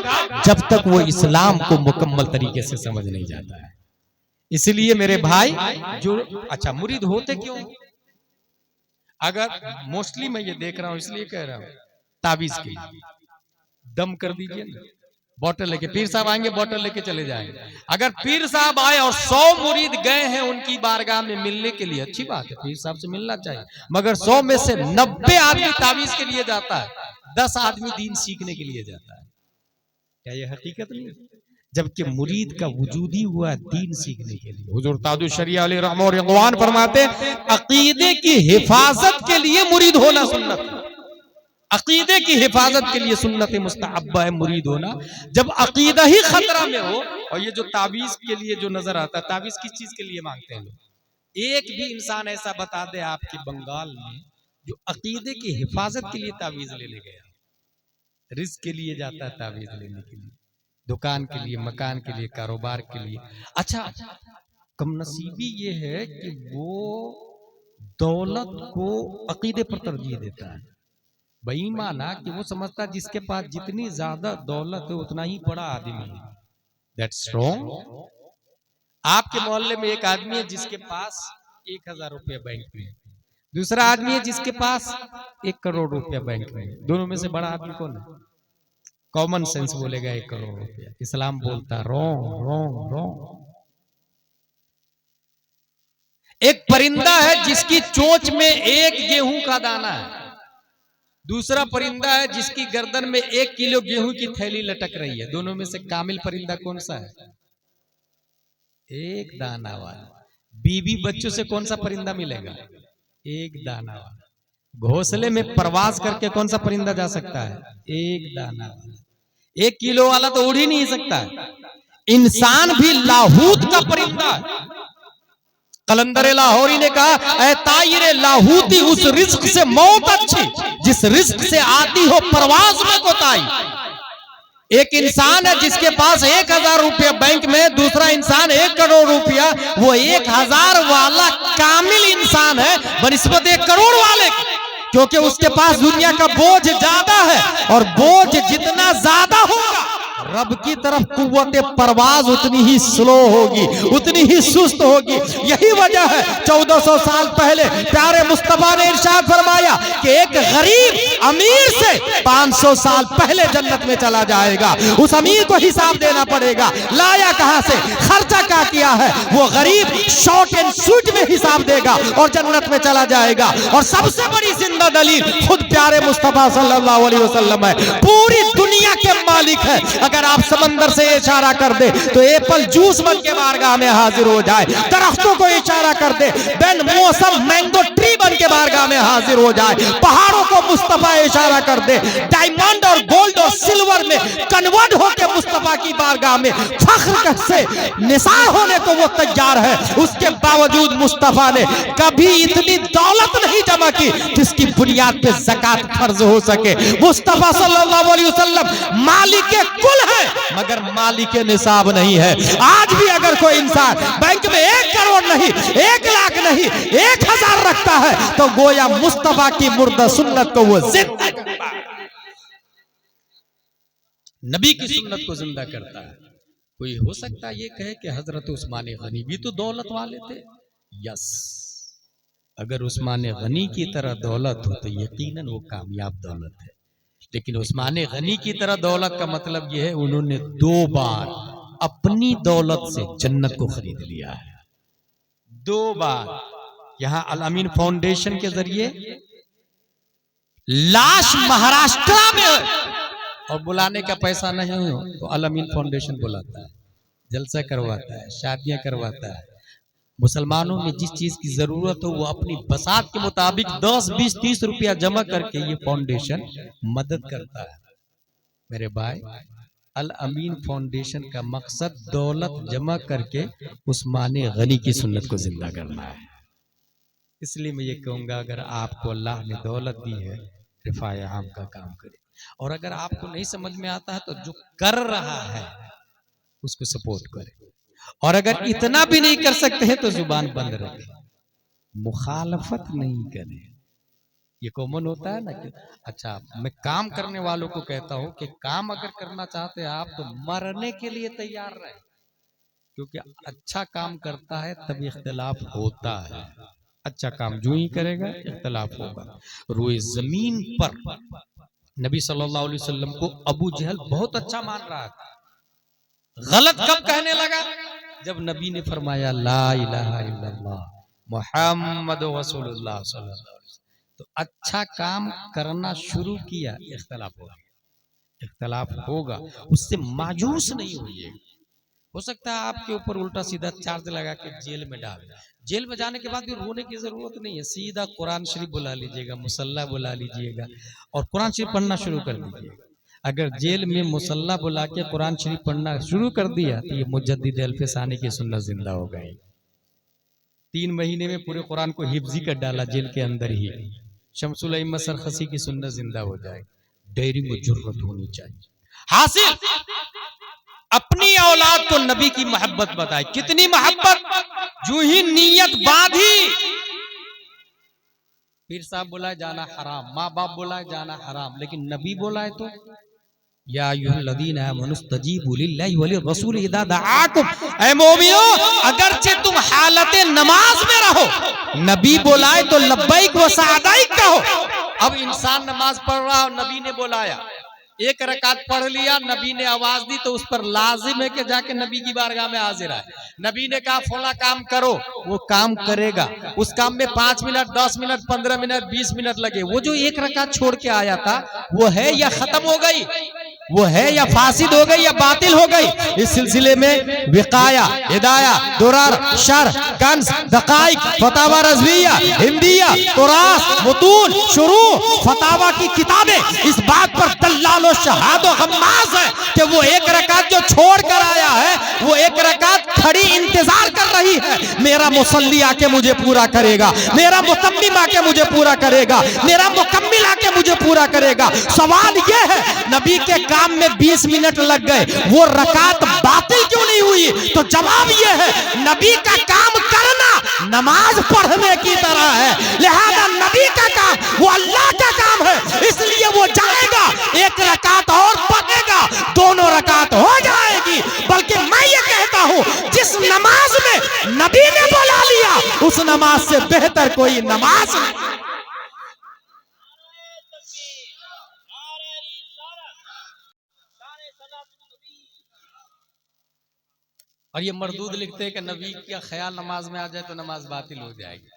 जब तक वो इस्लाम को मुकम्मल तरीके से समझ नहीं जाता है। इसलिए मेरे भाई, जो अच्छा मुरीद होते क्यों? अगर मोस्टली मैं ये देख रहा हूं, इसलिए कह रहा हूं, ताबीज के दम कर दीजिए ना, बोतल लेके पीर साहब आएंगे, बोतल लेके चले जाएंगे। अगर पीर साहब आए और 100 मुरीद गए हैं उनकी बारगाह में मिलने के लिए, अच्छी बात है, पीर साहब से मिलना चाहिए, मगर 100 में से 90 आदमी ताबीज के लिए जाता है, 10 आदमी दीन सीखने के लिए जाता है। क्या यह हकीकत नहीं है? जबकि मुरीद का वजूद ही हुआ दीन सीखने के लिए। हुजूर ताजुल शरिया अलैहि रहमत व रिज़वान फरमाते, अकीदे की हिफाजत के लिए मुरीद होना सुन्नत है। अकीदे की हिफाजत के लिए सुन्नत मुस्तहब्बा है मुरीद होना। जब अकीदा ही खतरा में हो, और ये जो ताबीज के लिए जो नजर आता है, ताबीज किस चीज के लिए मांगते हैं लोग? एक भी इंसान ऐसा बता दे आपके बंगाल में जो अकीदे की हिफाजत के लिए ताबीज लेने गया। रिस्क के लिए जाता है ताबीज लेने के लिए, दुकान के लिए, मकान के लिए, कारोबार के लिए। अच्छा, कमनसीबी ये है कि वो दौलत को अकीदे पर तरजीह देता है, बेईमाना कि वो समझता जिसके पास जितनी ज्यादा दौलत है उतना ही बड़ा आदमी है। That's wrong. आपके मोहल्ले में एक आदमी है जिसके पास 1000 रुपया बैंक में, दूसरा आदमी है जिसके पास 1 करोड़ रुपया बैंक में। दोनों में से बड़ा आदमी कौन है? कॉमन सेंस बोलेगा 1 करोड़ रुपया। इस्लाम बोलता रॉन्ग रॉन्ग रॉन्ग। एक परिंदा है जिसकी चोंच में 1 गेहूं का दाना है, दूसरा परिंदा है जिसकी गर्दन में 1 किलो गेहूं की थैली लटक रही है। दोनों में से कामिल परिंदा कौन सा है? 1 दाना वाला। बीवी बच्चों से कौन सा परिंदा मिलेगा? 1 दाना वाला। घोंसले में प्रवास करके कौन सा परिंदा जा सकता है? 1 दाना वाला। 1 किलो वाला तो उड़ ही नहीं सकता है। इंसान भी लाहूत का परिंदा है। कलंदर लाहौरी ने कहा, ऐ तायरे लाहूती, उस रिस्क से मौत अच्छी जिस रिस्क से आती हो परवाज में कोताही। एक इंसान है जिसके पास 1000 रुपया बैंक में, दूसरा इंसान 1 करोड़ रुपया। वो 1000 वाला कामिल इंसान है बनिस्बत 1 करोड़ वाले, क्योंकि उसके पास दुनिया का बोझ ज्यादा है, और बोझ जितना ज्यादा होगा रब की तरफ कुव्वत परवाज उतनी ही स्लो होगी, उतनी ही सुस्त होगी। यही वजह है 1400 साल पहले प्यारे मुस्तफा ने इरशाद फरमाया कि एक गरीब अमीर से 500 साल पहले जन्नत में चला जाएगा। उस अमीर को हिसाब देना पड़ेगा, लाया कहां से, खर्चा क्या किया है। वो गरीब शॉर्ट एंड स्वीट में हिसाब देगा और जन्नत में चला जाएगा। और सबसे बड़ी जिंदा दलील खुद प्यारे मुस्तफा सल्लल्लाहु अलैहि वसल्लम है। पूरी दुनिया के मालिक है। अगर आप समंदर से इशारा कर दे तो एप्पल जूस बन के बारगाह में हाजिर हो जाए। दरख्तों को इशारा कर दे, बेन मौसम मैंगो ट्री बन के बारगाह में हाजिर हो जाए। पहाड़ों को मुस्तफा इशारा कर दे, डायमंड और गोल्ड और सिल्वर में कन्वर्ट होकर मुस्तफा की बारगाह में फख्र से निसार होने को वो तैयार है। उसके बावजूद मुस्तफा ने कभी इतनी दौलत नहीं जमा की जिसकी बुनियाद पे ज़कात फर्ज हो सके। मुस्तफा सल्लल्लाहु अलैहि वसल्लम मालिक कुल है मगर मालिक निसाब नहीं है। आज भी अगर कोई इंसान बैंक में 1 करोड़ नहीं, 1 लाख नहीं, 1000 रखता है तो गोया मुस्तफा की मुर्दा सुन्नत को वो जिंदा करता है, नबी की सुन्नत को जिंदा करता है। कोई हो सकता है ये कहे कि हजरत उस्मान गनी भी तो दौलत वाले थे। यस, अगर उस्मान गनी की तरह दौलत हो तो यकीनन वो कामयाब दौलत है। लेकिन उस्मान गनी की तरह दौलत का मतलब यह है उन्होंने 2 बार अपनी दौलत से जन्नत को खरीद लिया है। 2 बार। यहां अल अमीन फाउंडेशन के जरिए लाश महाराष्ट्र में और बुलाने का पैसा नहीं हो तो अल अमीन फाउंडेशन बुलाता है, जलसा करवाता है, शादियां करवाता है। मुसलमानों में जिस चीज की जरूरत हो वो अपनी बसात के मुताबिक 10, 20, 30 रुपया जमा करके ये फाउंडेशन मदद करता है। मेरे भाई, अल अमीन फाउंडेशन का मकसद दौलत जमा करके उस्मान गनी की सुन्नत को जिंदा करना है। इसलिए मैं ये कहूंगा, अगर आपको अल्लाह ने दौलत दी है, रिफाए आम का काम करें। और अगर आपको नहीं समझ में आता है तो जो कर रहा है उसको सपोर्ट करें। और अगर इतना भी नहीं कर सकते हैं तो जुबान बंद रखें, मुखालफत नहीं करें। ये कॉमन होता है ना कि अच्छा, मैं काम करने वालों को कहता हूं कि काम अगर करना चाहते हैं आप तो मरने के लिए तैयार रहें, क्योंकि अच्छा काम करता है तब इख्तिलाफ होता है। अच्छा काम जो ही करेगा इख्तिलाफ होगा। रोए जमीन पर नबी सल्लल्लाहु अलैहि वसल्लम को अबू जहल बहुत अच्छा मान रहा था। गलत कब कहने लगा? जब नबी ने फरमाया ला इलाहा इल्लल्लाह मुहम्मद रसूलुल्लाह सल्लल्लाहु अलैहि वसल्लम, तो अच्छा काम करना शुरू किया। इख्तिलाफ होगा, इख्तिलाफ होगा, उससे मायूस नहीं होइए। हो सकता है आपके ऊपर उल्टा सीधा चार्ज लगा के जेल में डाल। जेल में जाने के बाद भी रोने की जरूरत नहीं है, सीधा कुरान शरीफ बुला लीजिएगा, मुसल्ला बुला लीजिएगा और कुरान शरीफ पढ़ना शुरू कर दीजिएगा। अगर जेल में मुसल्ला बुला के कुरान शरीफ पढ़ना शुरू कर दिया तो ये मुजद्दिद अल्फसानी की सुन्नत जिंदा हो गई। 3 महीने में पूरे कुरान को हिफ्जी कर डाला जेल के अंदर ही। शमसुल अइम्मा सरखसी की सुन्नत जिंदा हो जाएगी। डेयरिंग में जुर्रत होनी चाहिए। हासिल अपनी औलाद को नबी की मोहब्बत बताए। कितनी मोहब्बत? जो ही नीयत बांधी पीर साहब बोला है जाना हराम, माँ बाप बोला है जाना हराम, लेकिन नबी बोला है तो या अय्युहल्लज़ीना आमनु इस्तजीबू लिल्लाहि व लिर्रसूल इज़ा दआकुम, ऐ मोमिनो अगरचे तुम हालत नमाज में रहो, नबी बोला है तो लब्बैक व सअदैक कहो। अब इंसान नमाज पढ़ रहा और नबी ने बुलाया, एक रकात पढ़ लिया, नबी ने आवाज दी तो उस पर लाजिम है कि जाके नबी की बारगाह में हाजिर आए। नबी ने कहा फला काम करो, वो काम करेगा, उस काम में 5 मिनट 10 मिनट 15 मिनट 20 मिनट लगे, वो जो एक रकात छोड़ के आया था वो है या खत्म हो गई, वो है या फासिद हो गई या बातिल हो गई। इस सिलसिले में विकाया, हिदाया, दुरार, शर, कंस, दकाइक, फतावा रज़विया, हिंदिया, तुरास, मुतून, शुरू, फतावा की किताबें इस बात पर दल्लाल और शहाद और गम्मास है कि वो एक रकात जो छोड़ कर आया है वो एक रकात खड़ी इंतजार कर रही है, मेरा मुसल्ली आके मुझे पूरा करेगा, मेरा मुतम्मिम आके मुझे पूरा करेगा, मेरा मुकम्मिल आके मुझे पूरा करेगा। सवाल ये है नबी के काम में 20 मिनट लग गए, वो रकात बातिल क्यों नहीं हुई? तो जवाब ये है नबी का काम करना नमाज पढ़ने की तरह है, लिहाजा नबी का काम वो अल्लाह का काम है, इसलिए वो जाएगा एक रकात और पढ़ेगा, दोनों रकात हो जाएगी। बल्कि मैं ये कहता हूं जिस नमाज में नबी ने बुला लिया उस नमाज से बेहतर कोई नमाज नहीं। और ये मरदूद लिखते हैं कि नबी का ख्याल नमाज में आ जाए तो नमाज बातिल हो जाएगी,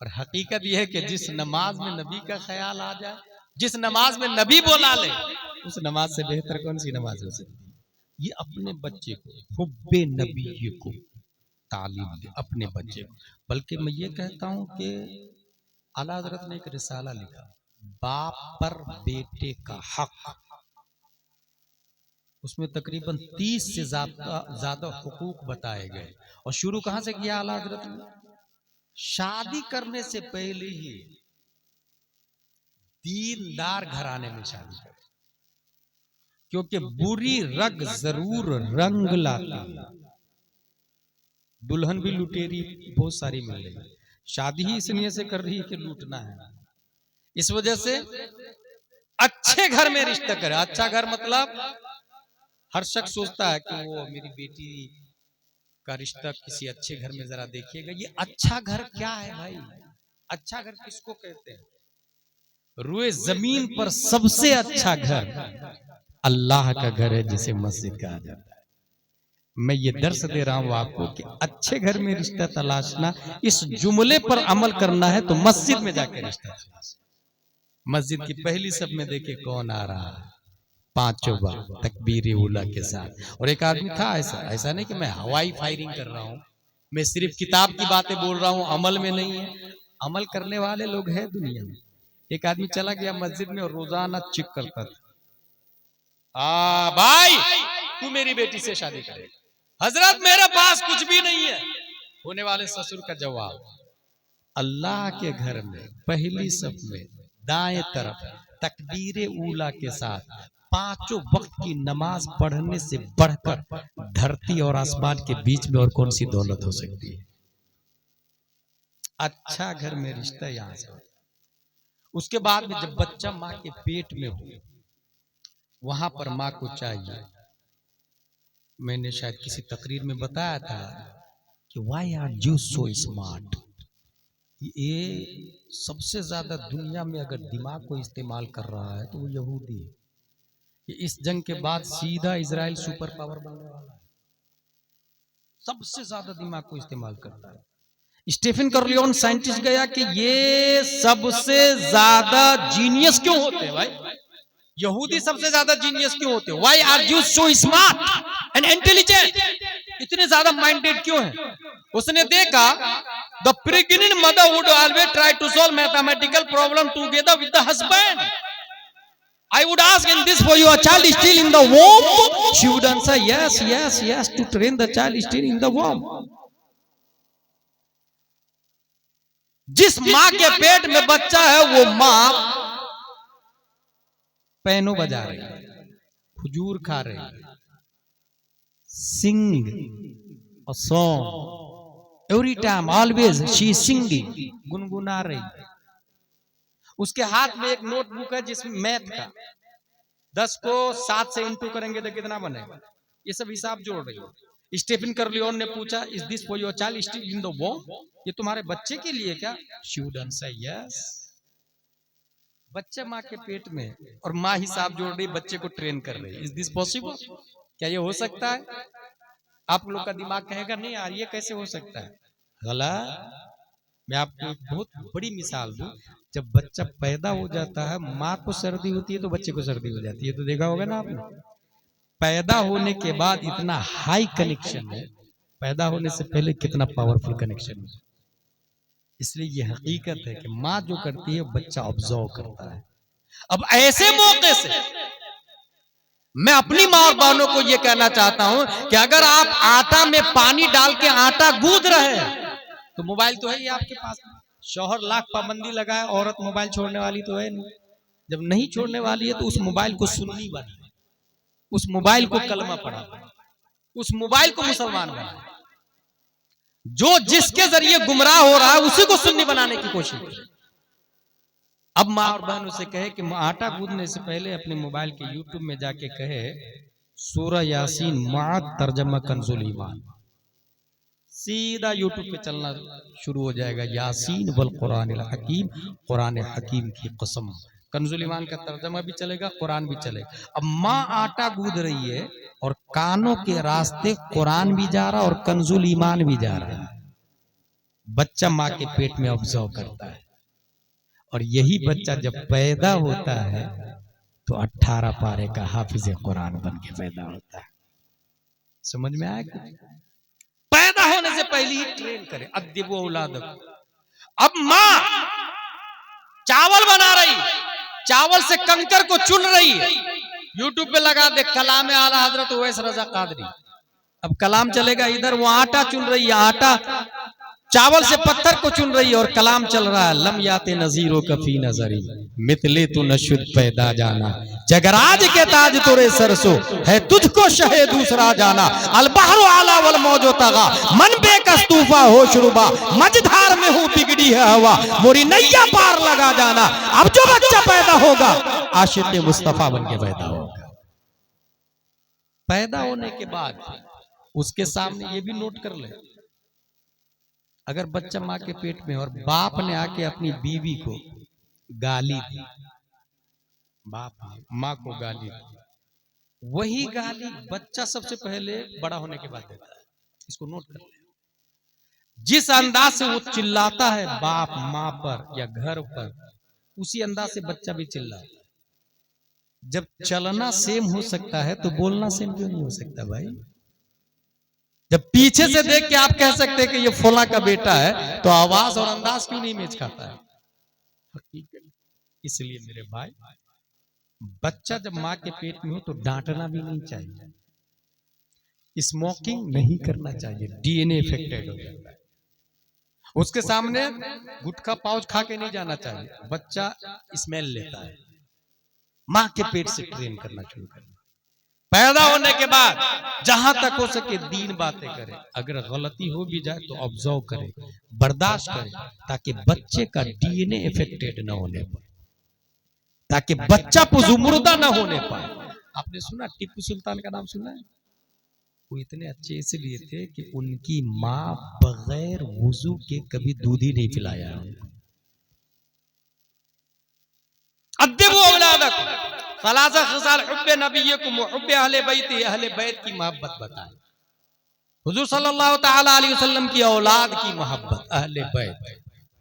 और हकीकत यह है कि जिस नमाज में नबी का ख्याल आ जाए, जिस नमाज में नबी बुला ले, उस नमाज से बेहतर कौन सी नमाज हो सकती है? ये अपने बच्चे को हुब्बे नबी को तालीम दे, अपने बच्चे को। बल्कि मैं ये कहता हूं कि आला हज़रत ने एक रिसाला लिखा, बाप पर बेटे का हक, उसमें तकरीबन 30 से ज्यादा हुकूक बताए गए। और शुरू कहां से किया आला हज़रत ने? शादी करने से पहले ही दीनदार घराने में शादी करें, क्योंकि बुरी रग जरूर रंग लाती, दुल्हन भी लुटेरी बहुत सारी मिल रही, शादी ही इसलिए से कर रही है कि लूटना है। इस वजह से अच्छे घर में रिश्ता करे। अच्छा घर मतलब हर शख्स सोचता है कि वो मेरी बेटी का रिश्ता किसी अच्छे घर में जरा देखिएगा। ये अच्छा घर क्या है भाई? अच्छा घर किसको कहते हैं? रुए जमीन पर सबसे अच्छा घर अल्लाह का घर है, जिसे मस्जिद कहा जाता है। मैं ये दर्स दे रहा हूं आपको कि अच्छे घर में रिश्ता तलाशना, इस जुमले पर अमल करना है तो मस्जिद में जाकर रिश्ता तलाशना। मस्जिद की पहली सब में देखे कौन आ रहा है, 5 बार तकबीर उला के साथ। और एक आदमी था, ऐसा नहीं कि मैं हवाई फायरिंग कर रहा हूं, मैं सिर्फ किताब की बातें बोल रहा हूं, अमल में नहीं है। अमल करने वाले लोग हैं दुनिया में। एक आदमी चला गया मस्जिद में और रोजाना चिक करता था, भाई तू मेरी बेटी से शादी करेगा? हजरत मेरे पास कुछ भी नहीं है। होने वाले ससुर का जवाब, अल्लाह के घर में पहली सब में दाएं तरफ तकबीर उला के साथ 5 वक्त की नमाज पढ़ने से बढ़कर धरती और आसमान के बीच में और कौन सी दौलत हो सकती है? अच्छा घर में रिश्ता यहां से। उसके बाद में जब बच्चा माँ के पेट में हो, वहां पर माँ को चाहिए, मैंने शायद किसी तकरीर में बताया था कि why are you so smart. ये सबसे ज्यादा दुनिया में अगर दिमाग को इस्तेमाल कर रहा है तो वो यहूदी है। कि इस जंग के बाद सीधा इजराइल सुपर पावर बनने वाला है, सबसे ज्यादा दिमाग को इस्तेमाल करता है। स्टीफन कॉर्लियोन साइंटिस्ट गया कि ये सबसे ज्यादा जीनियस क्यों होते हैं भाई? यहूदी सबसे ज्यादा जीनियस क्यों होते हैं? Why are you so smart and intelligent? इतने ज्यादा माइंडेड क्यों हैं? उसने देखा the pregnant mother would always try to solve mathematical problem together with the husband. I would ask in this for your child is still in the womb? She would answer yes, yes, yes, to train the child is still in the womb. जिस माँ के पेट में बच्चा है वो माँ पैनो बजा रही है, खजूर खा रही है, sing a song every time, always she is singing, गुनगुना रही है। उसके हाथ में एक नोटबुक है जिसमें मैथ का 10 को 7 से इंटू करेंगे तो कितना बनेगा, ये सब हिसाब जोड़ रही हो। स्टीफन कर्लियोन ने पूछा, is this for your child still in the womb, ये तुम्हारे बच्चे के लिए क्या? She would answer yes. बच्चा माँ के पेट में और माँ हिसाब जोड़ रही, बच्चे को ट्रेन कर रही। Is this possible? क्या ये हो सकता है? आप लोग का दिमाग कहेगा नहीं यार ये कैसे हो सकता है। गलत। मैं आपको एक बहुत बड़ी मिसाल दूं, जब बच्चा पैदा हो जाता है माँ को सर्दी होती है तो बच्चे को सर्दी हो जाती है, तो देखा होगा ना आपने। पैदा होने के बाद इतना हाई कनेक्शन है, पैदा होने से पहले कितना पावरफुल कनेक्शन है। इसलिए ये हकीकत है कि माँ जो करती है बच्चा ऑब्जर्व करता है। अब ऐसे मौके से मैं अपनी माँ और बहनों को यह कहना चाहता हूं कि अगर आप आटा में पानी डाल के आटा गूंद रहे हैं तो मोबाइल तो है ही आपके पास। शौहर लाख पाबंदी लगाए, औरत मोबाइल छोड़ने वाली तो है नहीं। जब नहीं छोड़ने वाली है तो उस मोबाइल को सुन्नी बना, उस मोबाइल को कलमा पढ़ा, उस मोबाइल को मुसलमान बना। जो जिसके जरिए गुमराह हो रहा है उसी को सुन्नी बनाने की कोशिश करे। अब माँ और बहनों से कहे कि आटा गूंदने से पहले अपने मोबाइल के यूट्यूब में जाके कहे सूरह यासीन माँ तर्जमा कंजुल ईमान, सीधा यूट्यूब पे चलना शुरू हो जाएगा। यासीन वल कुरानिल हकीम, कुरान हकीम की कसम। कंजुल ईमान का तर्जमा भी चलेगा, कुरान भी चलेगा। अब माँ आटा गूंद रही है और कानों के रास्ते कुरान भी जा रहा और कंजुल ईमान भी जा रहा है। बच्चा माँ के पेट में ऑब्जर्व करता है और यही बच्चा जब पैदा होता है तो 18 पारे का हाफिज कुरान बन के पैदा होता है। समझ में आया? पैदा होने से पहले ही ट्रेन करे, अद्दिबु औलादकुम। अब माँ चावल बना रही, चावल से कंकर को चुन रही है, यूट्यूब पे लगा दे कलाम आला हजरत उवैस रजा कादरी। अब कलाम चलेगा इधर, वो आटा चुन रही है, आटा चावल से पत्थर को चुन रही है और कलाम चल रहा है। लम याते नजीरो कफी नजरी मितले तू नशुद पैदा जाना, जगराज के ताज तोरे सरसो है तुझको शहे दूसरा जाना। अलबहरो आला वल मौजो तगा मन बेकस्तूफा हो शुरुबा, मझधार में हूँ बिगड़ी है हवा मोरी नैया पार लगा जाना। अब जो बच्चा पैदा होगा आशिक मुस्तफा बन के पैदा होगा। पैदा होने के बाद उसके सामने ये भी नोट कर ले, अगर बच्चा माँ के पेट में और बाप ने आके अपनी बीवी को गाली दी, बाप ने माँ को गाली दी, वही गाली बच्चा सबसे पहले बड़ा होने के बाद देता है। इसको नोट कर ले। जिस अंदाज से वो चिल्लाता है बाप माँ पर या घर पर, उसी अंदाज से बच्चा भी चिल्लाता है। जब चलना सेम हो सकता है तो बोलना सेम क्यों नहीं हो सकता भाई? जब पीछे से देख के आप कह सकते हैं कि ये फला का बेटा है, तो आवाज और अंदाज क्यों नहीं मैच खाता है? इसलिए मेरे भाई, बच्चा जब माँ के पेट में हो तो डांटना भी नहीं चाहिए, स्मोकिंग नहीं करना चाहिए, डीएनए इफेक्टेड हो जाता है। उसके सामने गुटखा पाउच खा के नहीं जाना चाहिए, बच्चा स्मेल लेता है। माँ के पेट से ट्रेन करना शुरू करना। पैदा होने के बाद जहां तक हो सके दीन बातें करें, अगर गलती हो भी जाए तो ऑब्जर्व करें, बर्दाश्त करें, ताकि बच्चे का डीएनए इफेक्टेड न होने पाए, ताकि बच्चा पुजुमुर्दा न होने पाए। आपने सुना टीपू सुल्तान का नाम सुना है? वो इतने अच्छे इसलिए थे कि उनकी माँ बगैर वुजू के कभी दूध ही नहीं पिलाया उनको। अद्दिबु औलादकुम सलासा खिसाल हुब्बे नबिय्यकुम व हुब्बे अहले बैति, अहले बैत की मोहब्बत बताएं। हुजूर सल्लल्लाहु ताला अलैहि वसल्लम की औलाद की मोहब्बत, अहले बैत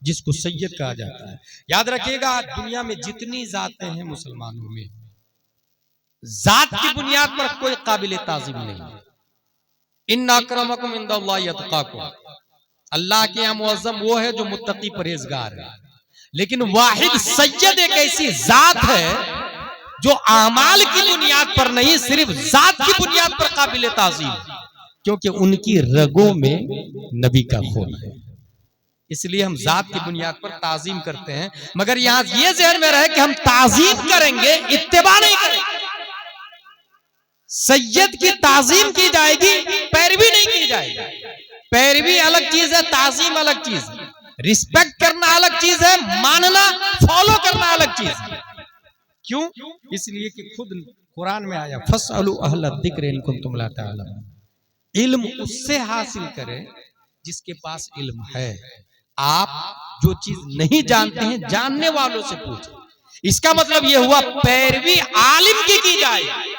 जिसको सैयद कहा जाता है। याद रखिएगा दुनिया में जितनी जातें हैं मुसलमानों में, जात की बुनियाद पर कोई काबिल ताज़ीम नहीं है। इन्ना अक्रमकुम इंदल्लाहि अतकाकुम, अल्लाह के यहाँ मुअज़्ज़म वो है जो मुत्तकी परहेजगार है। लेकिन वाहिद सैयद एक ऐसी जात है जो आमाल की बुनियाद पर नहीं, सिर्फ जात की बुनियाद पर काबिल ताज़ीम, क्योंकि उनकी रगों में नबी का खून है। इसलिए हम जात की बुनियाद पर ताज़ीम करते हैं, मगर यहां ये ज़हन में रहे कि हम ताज़ीम करेंगे, इत्तिबा नहीं करेंगे। सैयद की ताज़ीम की जाएगी, पैरवी नहीं की जाएगी। पैरवी अलग चीज है, ताज़ीम अलग चीज है। रिस्पेक्ट करना अलग चीज है, मानना फॉलो करना अलग चीज है। क्यों? इसलिए कि खुद कुरान में आया फसअलु अहल ज़िक्र इन कुंतुम ला तालमून। इल्म उससे हासिल करें जिसके पास इल्म है। आप जो चीज नहीं जानते हैं जानने वालों से पूछें। इसका मतलब यह हुआ पैरवी आलिम की जाएगी,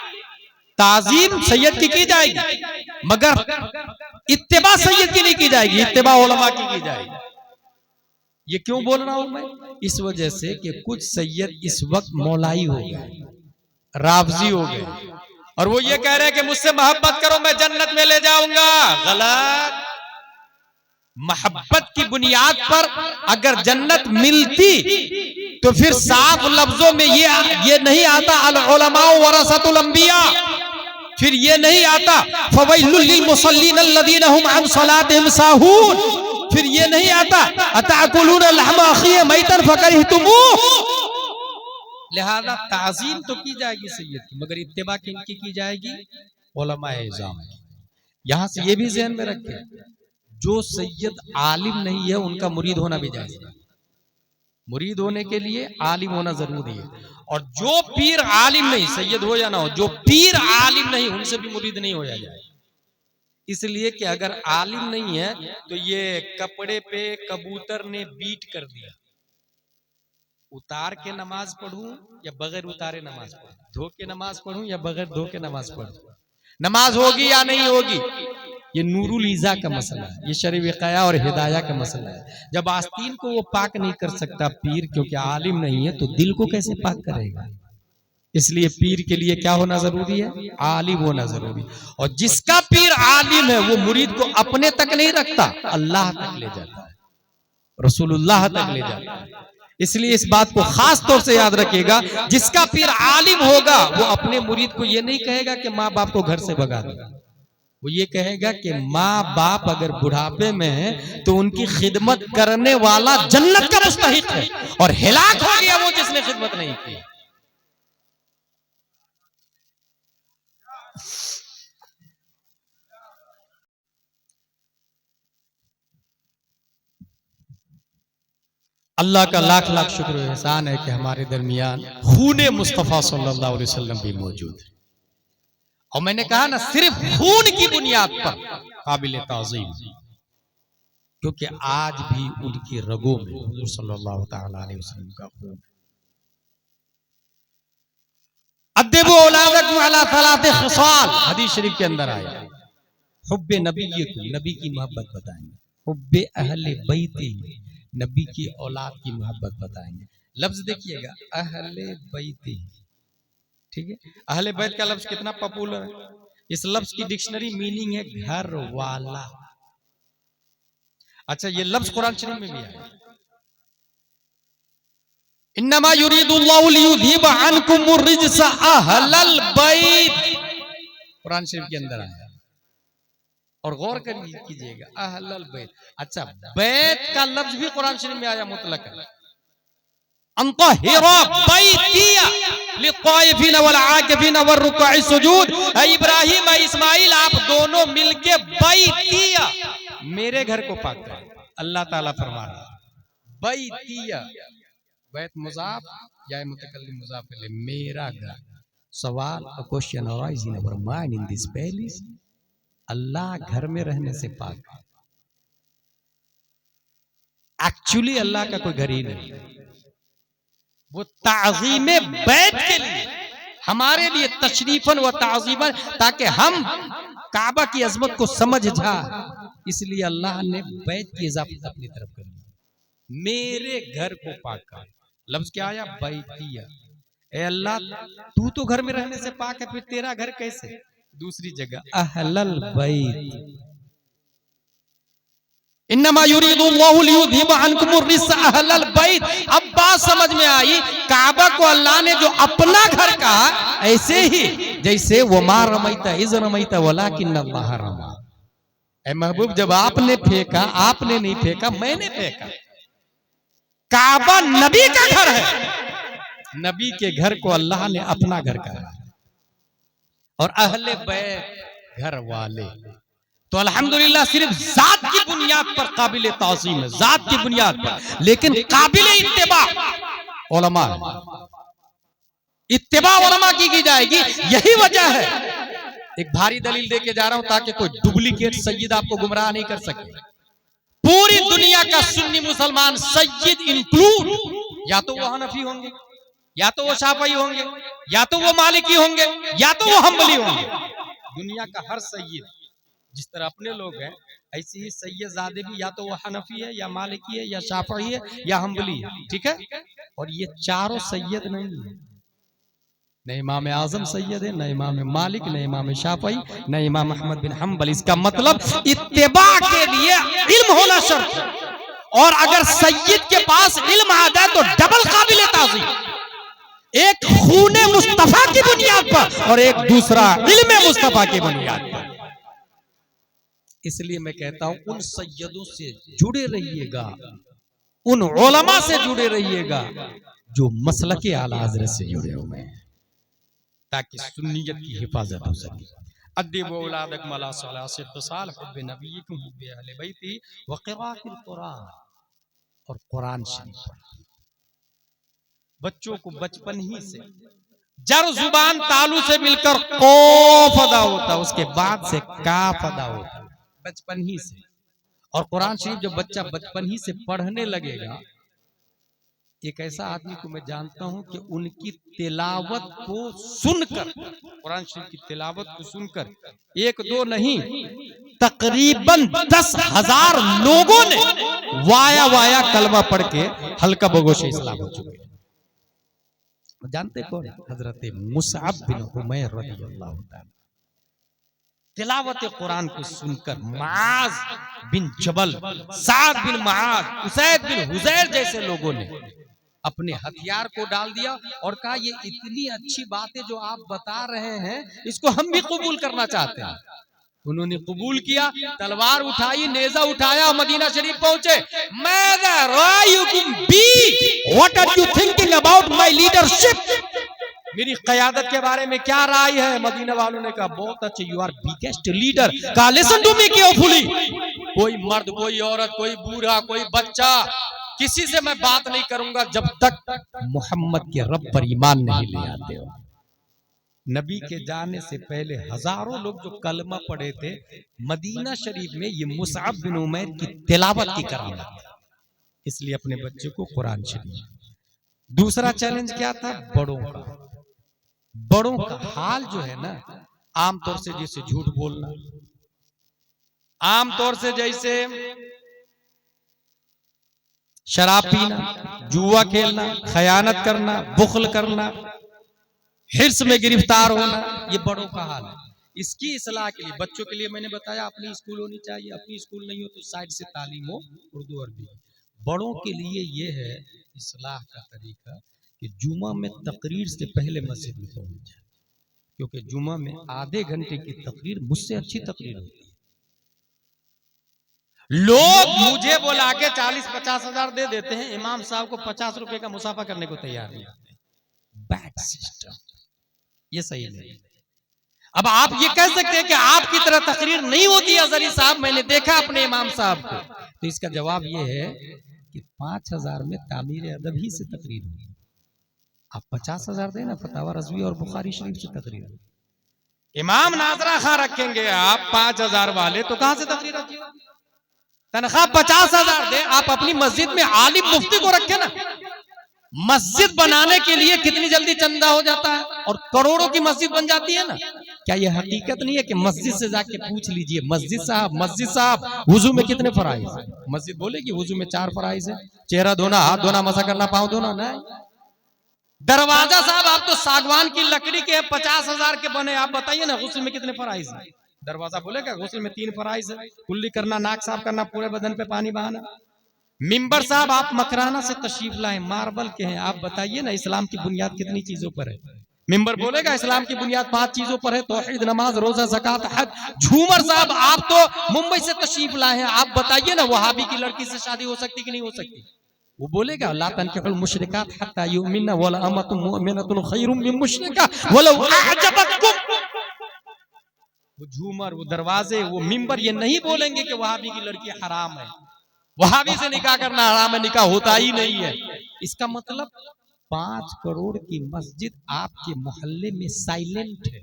ताजीम सैयद की जाएगी, मगर इत्तिबा सैयद की नहीं की जाएगी, इत्तिबा उलमा की जाएगी। ये क्यों बोल रहा हूं मैं? इस वजह से कि कुछ सैयद इस वक्त मौलाई हो गए, रावजी हो गए, और वो ये कह रहे हैं कि मुझसे मोहब्बत करो मैं जन्नत में ले जाऊंगा। गलत। मोहब्बत की बुनियाद पर अगर जन्नत मिलती तो फिर साफ लफ्जों में ये नहीं आता अल उलमा वरसतुल अंबिया, फिर ये नहीं आता फवैलुल लिल मुसल्लीन अल्लज़ीना हुम अन सलातिहिम साहून, फिर ये नहीं आता अताकुलूना लहमा अखी मैतन फकरिहतुमूह। लिहाजा ताज़ीम तो की जाएगी सैयद की, मगर इत्तिबा किनकी की जाएगी? उलमाए इज़ाम। यहां से ये भी ज़हन में रखें, जो सैयद आलिम नहीं है उनका मुरीद होना भी जायज़ है। मुरीद होने के लिए आलिम होना जरूरी है, और जो पीर आलिम नहीं, सैयद हो या ना हो, जो पीर आलिम नहीं उनसे भी मुरीद नहीं होया जाए। इसलिए कि अगर आलिम नहीं है तो ये कपड़े पे कबूतर ने बीट कर दिया, उतार के नमाज पढ़ूं या बगैर उतारे नमाज पढ़ूं, धो के नमाज पढ़ूं या बगैर धो के नमाज पढ़ूं, नमाज होगी या नहीं होगी, ये नूरुल ईज़ा का मसला है, ये शरीफ विकाया और हिदाया का मसला है। जब आस्तीन को वो पाक नहीं कर सकता पीर, क्योंकि आलिम नहीं है, तो दिल को कैसे पाक करेगा? इसलिए पीर के लिए क्या होना जरूरी है? आलिम होना जरूरी। और जिसका पीर आलिम है वो मुरीद को अपने तक नहीं रखता, अल्लाह तक ले जाता है, रसूलुल्लाह तक ले जाता है। इसलिए इस बात को खास तौर से याद रखिएगा, जिसका पीर आलिम होगा वो अपने मुरीद को ये नहीं कहेगा कि माँ बाप को घर से भगा दे, वो ये कहेगा कि माँ बाप अगर बुढ़ापे में है तो उनकी खिदमत करने वाला जन्नत का मुस्तहिक है, और हिलाक हो गया वो जिसने खिदमत नहीं की। अल्लाह का लाख लाख शुक्र एहसान है कि हमारे दरमियान खूने मुस्तफ़ा सल्लल्लाहु अलैहि वसल्लम भी मौजूद है। और मैंने कहा ना, सिर्फ खून की बुनियाद पर काबिल ताज़ीम, क्योंकि आज भी उनकी रगों में हुज़ूर सल्लल्लाहु तआला अलैहि वसल्लम का खून है। अद्दिबु औलादकुम अला सलाति खिसाल, हदीस शरीफ के अंदर आया, हुब्बे नबीय्यकुम, नबी की मोहब्बत बताएंगे, हुब्बे अहले बैती, नबी की औलाद की मोहब्बत बताएंगे। लफ्ज देखिएगा, अहले बैती, ठीक है? अहले बैत का लफ्ज कितना पॉपुलर है? इस लफ्ज की डिक्शनरी मीनिंग है घर वाला। अच्छा, ये लफ्ज कुरान शरीफ में भी है, इन्नमा युरीदुल्लाहु लियुज़हिबा अन्कुमुर रिज्स अहलल बैत, कुरान शरीफ के अंदर आया। और गौर कीजिएगा, अहलल बैत। अच्छा, बैत का लफ्ज भी कुरान शरीफ में आया मुतलकन, अंतहिरा बैतिया लित्ताइफीन वल आकिफीन वर रुकई सुजूद। इब्राहिम इस्माइल आप दोनों मिलके बैतिया, मेरे घर को पाक करें। अल्लाह ताला फरमा रहा है बैतिया, बैत मुजाफ या मुतकल्लिम मुजाफ ले, मेरा घर। सवाल, a question arises in our mind in this palace, अल्लाह घर में रहने से पाक है। एक्चुअली अल्लाह का कोई घर ही नहीं, वो ताज़ीमे बैत के लिए, हमारे लिए तशरीफन व ताज़ीमन, ताकि हम काबा की अजमत को समझ जाए, इसलिए अल्लाह ने बैत की इजाफत अपनी तरफ कर दी। मेरे घर को पाक कर, लफ्ज क्या आया? बैतिया। ए अल्लाह, तू तो घर में रहने से पाक है, फिर तेरा घर कैसे? दूसरी जगह अहलल बैत, इन्नमा युरीदुल्लाहु लियुज़हिबा अन्कुमुर रिज्स अहलल बैत। अब बात समझ में आई, काबा को अल्लाह ने जो अपना घर कहा, ऐसे ही जैसे वो मा रमैता इज़ रमैता वलाकिन्नल्लाह रमा। ऐ महबूब, जब आपने फेंका, आपने नहीं फेंका, मैंने फेंका। काबा नबी का घर है, नबी के घर को अल्लाह ने अपना घर कहा, और अहले बैत घर वाले। तो अल्हम्दुलिल्लाह सिर्फ जात की बुनियाद पर काबिल ताज़ीम है, जात की बुनियाद पर, लेकिन काबिल इत्तिबा उलमा है। इत्तिबा उलमा की जाएगी। यही वजह है, एक भारी दलील देके जा रहा हूं ताकि कोई डुप्लीकेट सैयद आपको गुमराह नहीं कर सके। पूरी दुनिया का सुन्नी मुसलमान सैयद इंक्लूड, या तो वो हनफी होंगे, या तो वो शाफई होंगे, या तो वो मालिकी होंगे, या तो वो हम्बली होंगे। दुनिया का हर सैयद, जिस तरह अपने लोग हैं ऐसे ही सैयद ज़ादे भी या तो वो हनफी है, या मालिकी है, या शाफई है, या हम्बली है। ठीक है, और ये चारों सैयद नहीं है, न इमाम आजम सैयद है, न इमाम मालिक, न इमाम शाफई, न इमाम अहमद बिन हम्बल। इसका मतलब इत्तिबा के लिए इल्म होना शर्त है, और अगर सैयद के पास इल्म आ जाए तो डबल काबिल ताज़ीम, एक खूने मुस्तफा की बुनियाद पर और एक दूसरा इल्म मुस्तफा की बुनियाद पर। इसलिए मैं कहता हूं उन सैयदों से जुड़े रहिएगा, उन उलमा से जुड़े रहिएगा जो मसलके आला हज़रत से जुड़े हुए हैं, ताकि सुन्नियत की हिफाजत हो सके। अद्दिबु औलादकुम अला सलासिल ख़िसाल हुब्बि नबिय्यिकुम हुब्बि अहले बैती व क़िराअतिल कुरान, और कुरान शरीफ बच्चों को बचपन ही से, जर जुबान तालू से मिलकर कौफ अदा होता, उसके बाद से काफ अदा होता, बचपन ही से। और कुरान शरीफ जब बच्चा बचपन ही से पढ़ने लगेगा, एक ऐसा आदमी को मैं जानता हूं कि उनकी तिलावत को सुनकर, कुरान शरीफ की तिलावत को सुनकर एक दो नहीं, तकरीबन 10,000 लोगों ने वाया वाया कलमा पढ़ के हल्का बगोशे इस्लाम हो चुके हैं। जानते कौन? हजरत मुसअब बिन उमैर रज़ियल्लाहु ताला। तिलावत कुरान को सुनकर मुआज बिन जबल, साद बिन मुआज, उसैद बिन हुजैर जैसे लोगों ने अपने हथियार को डाल दिया और कहा ये इतनी अच्छी बातें जो आप बता रहे हैं, इसको हम भी कबूल करना चाहते हैं। उन्होंने कबूल किया, तलवार उठाई, नेजा उठाया, मदीना शरीफ पहुंचे। What are you thinking about my leadership? मेरी क़यादत के बारे में क्या राय है? मदीना वालों ने कहा बहुत अच्छे, यू आर बिगेस्ट लीडर। कहा लिसन टू मी केयरफुली, कोई मर्द, कोई औरत, कोई बूढ़ा, कोई बच्चा, किसी से मैं बात नहीं करूंगा जब तक मोहम्मद के रब पर ईमान नहीं ले आते हो। नबी के जाने से पहले हजारों लोग जो कलमा पढ़े थे मदीना शरीफ में, ये मुसअब बिन उमैर की तिलावत की करामत, इसलिए अपने बच्चे को कुरान शरीफ। दूसरा चैलेंज क्या था? बड़ों का। बड़ों का हाल जो है ना, आमतौर से जैसे झूठ बोलना, आमतौर से जैसे शराब पीना, जुआ खेलना, खयानत करना, बुख्ल करना, हिर्स में गिरफ्तार होना, ये बड़ों का हाल है। इसकी इस्लाह के लिए बच्चों के लिए मैंने बताया अपनी स्कूल होनी चाहिए, अपनी स्कूल नहीं हो तो साइड से तालीम हो, उर्दू अरबी। बड़ों के लिए ये है इस्लाह का तरीका कि जुमा में तकरीर से पहले मस्जिद में पहुंच जाए, क्योंकि जुमा में आधे घंटे की तकरीर मुझसे अच्छी तकरीर होती है। लोग मुझे बुला के 40-50 हजार दे देते हैं, इमाम साहब को 50 रुपए का मुसाफा करने को तैयार नहीं होते। बैड सिस्टम, ये सही नहीं। अब आप ये कह सकते हैं कि आपकी तरह तकरीर नहीं होती अजहरी साहब, मैंने देखा अपने इमाम साहब को, तो इसका जवाब ये है कि 5,000 में तामीर अदब ही से तकरीर होगी। आप 50,000 देना, फतावा रज़वी और बुखारी शरीफ से तकरीर होगी। इमाम नाजरा खां रखेंगे आप 5,000 वाले, तो कहां से तकरीर रखिएगा? तनख्वाह 50,000 दे, आप अपनी मस्जिद में आलिम मुफ्ती को रखे ना। मस्जिद बनाने के लिए कितनी जल्दी चंदा हो जाता है और करोड़ों की मस्जिद बन जाती है ना। क्या यह हकीकत नहीं है कि मस्जिद से जाके पूछ लीजिए, मस्जिद साहब वुजू में कितने फराइज है? मस्जिद बोलेगी वुजू में 4 फराइज है, चेहरा धोना, हाथ धोना, मसा करना, पाँव धोना। नहीं। दरवाजा साहब आप तो सागवान की लकड़ी के 50,000 के बने, आप बताइए ना गुस्ल में कितने फराइज है? दरवाजा बोलेगा गुस्ल में 3 फराइज है, कुल्ली करना, नाक साफ करना, पूरे बदन पे पानी बहाना। मिंबर साहब आप मकराना से तशरीफ लाए, मार्बल के हैं, आप बताइए ना इस्लाम की बुनियाद कितनी चीजों पर है? मिंबर बोलेगा इस्लाम की बुनियाद 5 चीजों पर है, तौहीद, नमाज, रोजा, ज़कात, हज। झूमर साहब आप तो मुंबई से तशरीफ लाए हैं, आप बताइए ना वहाबी की लड़की से शादी हो सकती कि नहीं हो सकती? वो बोलेगा ला तनकिहुल मुशरिकात हत्ता युमिनना वला अमतुन मुमिनतुन खैरुम मिन मुशरिका वलौ अअजबतकुम। वो झूमर, वो दरवाजे, वो मिंबर, ये नहीं बोलेंगे कि वहाबी की लड़की हराम है, वहाबी से निकाह करना हराम है, निकाह होता ही नहीं है। इसका मतलब 5 करोड़ की मस्जिद आपके मोहल्ले में साइलेंट है,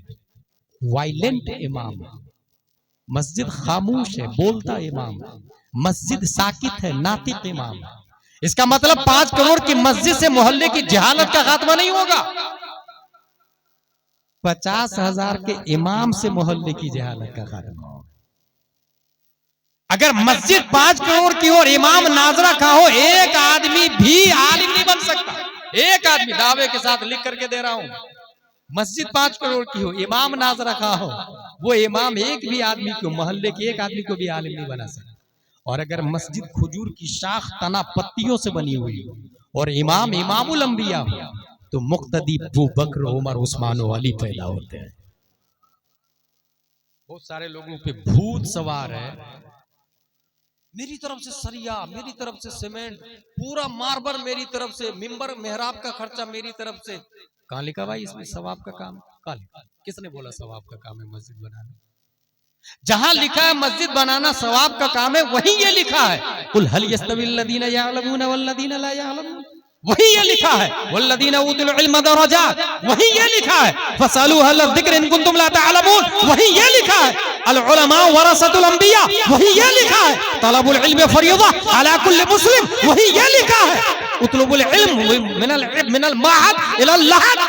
वायलेंट इमाम है, मस्जिद खामोश है, बोलता इमाम, मस्जिद साकित है, नातिक इमाम। इसका मतलब 5 करोड़ की मस्जिद से मोहल्ले की जहालत का खात्मा नहीं होगा, 50,000 के इमाम से मोहल्ले की जहालत का खात्मा होगा। अगर मस्जिद 5 करोड़ की हो और इमाम नाजरा का हो, एक आदमी भी आलिम नहीं बन सकता। एक आदमी दावे के साथ लिख करके दे रहा हूं, मस्जिद 5 करोड़ की हो, इमाम नाजरा का हो, वो इमाम एक भी आदमी को, मोहल्ले के एक आदमी को भी आलिम नहीं बना सकता। और अगर मस्जिद खजूर की शाख तना पत्तियों से बनी हुई हो और इमाम इमामुल अंबिया हो, तो मुक्तदी अबू बकर, उमर, उस्मान और अली पैदा होते हैं। बहुत सारे लोगों पे भूत सवार है, मेरी तरफ से सरिया, मेरी तरफ से सीमेंट, पूरा मार्बल मेरी तरफ से, मिंबर मेहराब का खर्चा मेरी तरफ से। कहां लिखा भाई इसमें सवाब का काम? कहां लिखा? किसने बोला सवाब का काम है मस्जिद बनाना? जहां लिखा है मस्जिद बनाना सवाब का काम है, वहीं ये लिखा है कुल हल यस्तविल लदीना यअलमूना वल लदीना ला यअलमून, वहीं ये लिखा है वल्लदीना उतुल इल्म दरजात, वहीं ये लिखा है फसलू अहल ज़िक्र इन कुंतुम ला तअलमून, वहीं ये लिखा है अल उलमा वरसतुल अंबिया, वहीं ये लिखा है तलबुल इल्म फरीज़ा अला कुल्ली मुस्लिम, वहीं ये लिखा है उतलुबुल इल्म मिनल महद इलल लहद।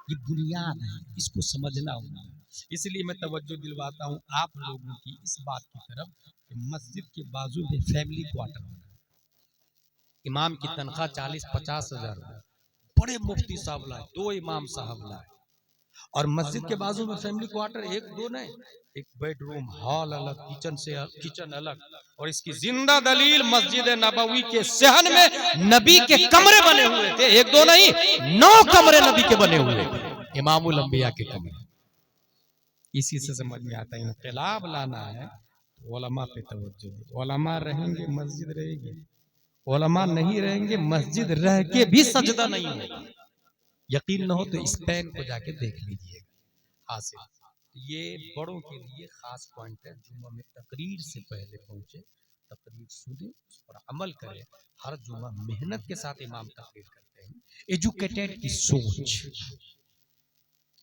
ये बुनियाद है, इसको समझना होगा। इसलिए मैं तवज्जो दिलवाता हूँ आप लोगों की इस बात की तरफ कि मस्जिद के बाजू में फैमिली क्वार्टर होना, इमाम की तनख्वाह 40-50 हजार, बड़े मुफ्ती साहब लाए, 2 इमाम साहब लाए, और मस्जिद के बाजू में फैमिली क्वार्टर 1-2 नहीं, एक बेडरूम, हॉल अलग, किचन अलग। और इसकी जिंदा दलील मस्जिद नबवी के सहन में नबी के कमरे बने हुए थे, 1-2 नहीं, 9 कमरे नबी के बने हुए थे, इमामुल अंबिया के कमरे। इसी से समझ में आता है इनकलाब लाना है तो उलमा पे तवज्जो दो। उलमा रहेंगे मस्जिद रहेगी, उलमा नहीं रहेंगे मस्जिद रह के भी सजदा नहीं होगा। यकीन न हो तो इस पैन को जाके देख लीजिएगा। हासिल ये बड़ों के लिए खास पॉइंट है, जुम्मा में तकरीर से पहले पहुंचे, तकरीर सुने, उस पर अमल करें। हर जुम्मा मेहनत के साथ इमाम तकरीर करते हैं, एजुकेटेड की सोच।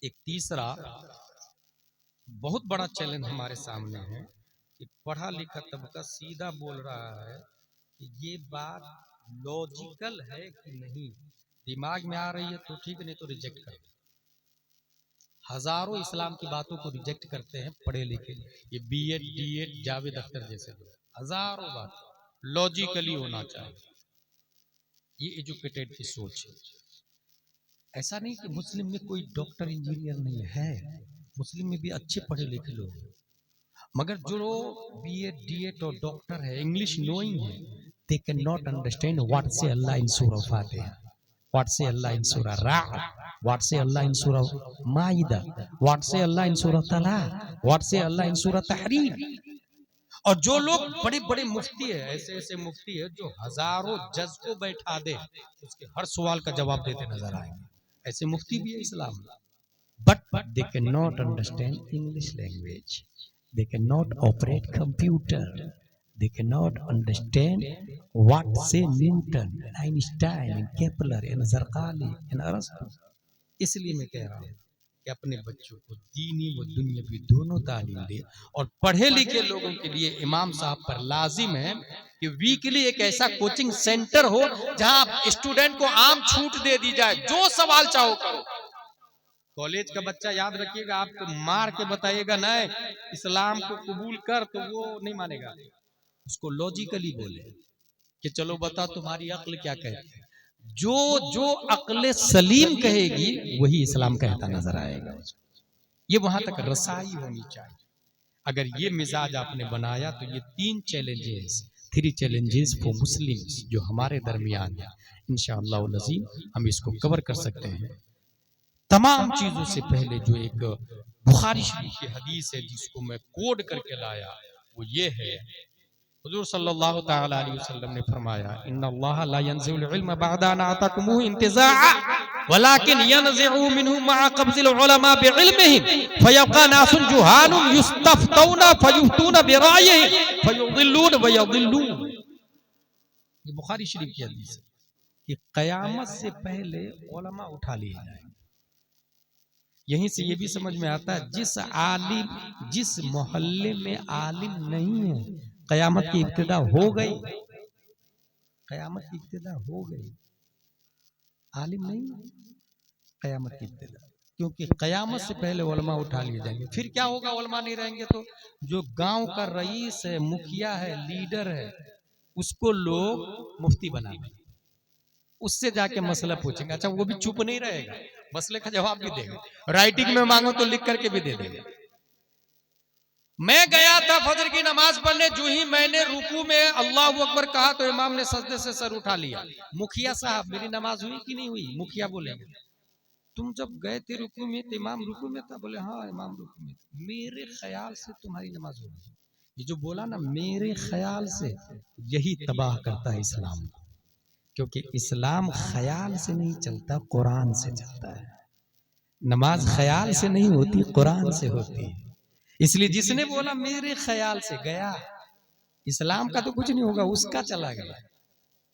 एक तीसरा बहुत बड़ा चैलेंज हमारे सामने है कि पढ़ा लिखा तबका सीधा बोल रहा है कि ये बात लॉजिकल है कि नहीं, दिमाग में आ रही है तो ठीक, नहीं तो रिजेक्ट कर। हजारों इस्लाम की बातों को रिजेक्ट करते हैं पढ़े लिखे, ये बीएड डीएड जावेद अख्तर जैसे लोग, हजारों बात लॉजिकली होना चाहिए। ये एजुकेटेड की सोच है। ऐसा नहीं कि मुस्लिम में कोई डॉक्टर इंजीनियर नहीं है, मुस्लिम में भी अच्छे पढ़े लिखे लोग हैं, मगर जो बीएड डीएड और डॉक्टर है, इंग्लिश नोइंग है, they cannot understand what say Allah in Surah Fatiha, what say Allah in Surah Ra'd, what say Allah in Surah Ma'idah, what say Allah in Surah Talaq, what say Allah in Surah Tahrim। और जो लोग बड़े बड़े मुफ्ती है, ऐसे ऐसे मुफ्ती है जो हजारों जज को बैठा दे, उसके हर सवाल का जवाब देते नजर आएंगे, ऐसे मुफ्ती भी है इस्लाम में। But they cannot understand English language, they cannot operate computer, they cannot understand what say Newton, Einstein, Kepler, Zarqali, Aristotle। इसलिए मैं कह रहा हूँ कि अपने बच्चों को दीनी व दुनियावी दोनों तालीम दे। और पढ़े लिखे लोगों के लिए इमाम साहब पर लाजिम है कि वीकली एक ऐसा कोचिंग सेंटर हो जहां स्टूडेंट को आम छूट दे दी जाए, जो सवाल चाहो करो। कॉलेज का बच्चा याद रखिएगा, आपको मार के बताइएगा नहीं इस्लाम को कबूल कर, तो वो नहीं मानेगा। उसको लॉजिकली बोले कि चलो बता तुम्हारी अक्ल क्या कहती है, जो अक्ल सलीम कहेगी वही इस्लाम कहता नजर आएगा। ये वहां तक रसाई होनी चाहिए। अगर ये मिजाज आपने बनाया तो ये 3 चैलेंजेस फॉर मुस्लिम्स जो हमारे दरमियान है, इंशाअल्लाह नज़ीम हम इसको कवर कर सकते हैं। तमाम चीजों से पहले जो एक बुखारी शरीफ की हदीस है जिसको मैं कोड करके लाया, वो ये है, हुजूर सल्लल्लाहु तआला अलैहि वसल्लम ने फरमाया, इन्नल्लाह ला यंज़िउल इल्म बअदा अन अताकुमुहु इंतिज़ाअ, वलाकिन यनज़िउ मिन्हु मा क़ब्ज़िल उलमा बिइल्मिहिम फयब्क़ा नासुन जुहानुन युस्तफ्तौना फयुफ्तूना बिरायहिम फयुदिल्लून व यदिल्लून। ये बुखारी शरीफ की हदीस है कि क़यामत से पहले उलमा उठा लिए जाएंगे। यहीं से ये भी समझ में आता है जिस मोहल्ले में आलिम नहीं है क़यामत की इब्तिदा हो गई, क़यामत की इब्तिदा हो गई। आलिम नहीं क़यामत की इब्तिदा, क्योंकि क़यामत से पहले उलमा उठा लिए जाएंगे। फिर क्या होगा? उलमा नहीं रहेंगे तो जो गांव का रईस है, मुखिया है, लीडर है, उसको लोग मुफ्ती बना देंगे, उससे जाके मसला पूछेंगे। अच्छा, वो भी चुप नहीं रहेगा, मसले का जवाब भी देगा, राइटिंग में मांगो तो लिख करके भी दे देगा। मैं गया था फजर की नमाज पढ़ने, जो ही मैंने रुकू में अल्लाहू अकबर कहा तो इमाम ने सजदे से सर उठा लिया। मुखिया साहब, मेरी नमाज हुई कि नहीं हुई? मुखिया बोलेंगे, तुम जब गए थे रुकू में तो इमाम रुकू में था? बोले हाँ इमाम रुकू में था। मेरे ख्याल से तुम्हारी नमाज हो गई। ये जो बोला ना मेरे ख्याल से, यही तबाह करता है इस्लाम को, क्योंकि इस्लाम ख्याल से नहीं चलता, कुरान से चलता है। नमाज ख्याल से नहीं होती, कुरान से होती है। इसलिए जिसने बोला मेरे ख्याल से गया, इस्लाम का तो कुछ नहीं होगा, उसका चला गया।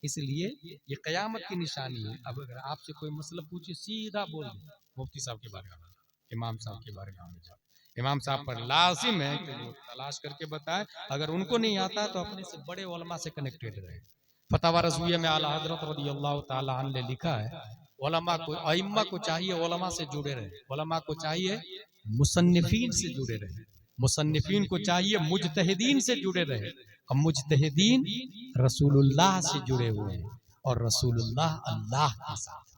इसलिए ये कयामत की निशानी है। अब अगर आपसे कोई मसला पूछे, सीधा बोल दो मुफ्ती साहब के बारे में, इमाम साहब के बारे में जाओ। इमाम साहब पर लाजिम है कि वो तलाश करके बताए, अगर उनको नहीं आता तो अपने से बड़े उलमा से कनेक्टेड रहे। फतवा रज़विया में आला हज़रत रज़ियल्लाहु ताला अन्हु ने लिखा है, उलमा को, अइम्मा को चाहिए उलमा से जुड़े रहे, उलमा को चाहिए मुसन्निफीन से जुड़े रहे, मुसन्निफीन को चाहिए मुजतहिदीन से जुड़े रहे, और मुजतहिदीन रसूलुल्लाह से जुड़े हुए हैं, और रसूलुल्लाह अल्लाह के साथ।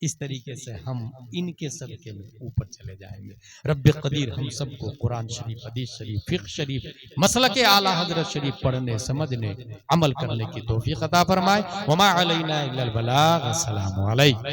इस तरीके से हम इनके सदके में ऊपर चले जाएंगे। रब्बे कदीर हम सबको कुरान शरीफ, हदीस शरीफ, फिक़्ह शरीफ, मसलके आला हज़रत शरीफ पढ़ने, समझने, अमल करने की तौफीक अता फरमाए। वमा अलैना इल्लल बलाग। अस्सलामु अलैकुम।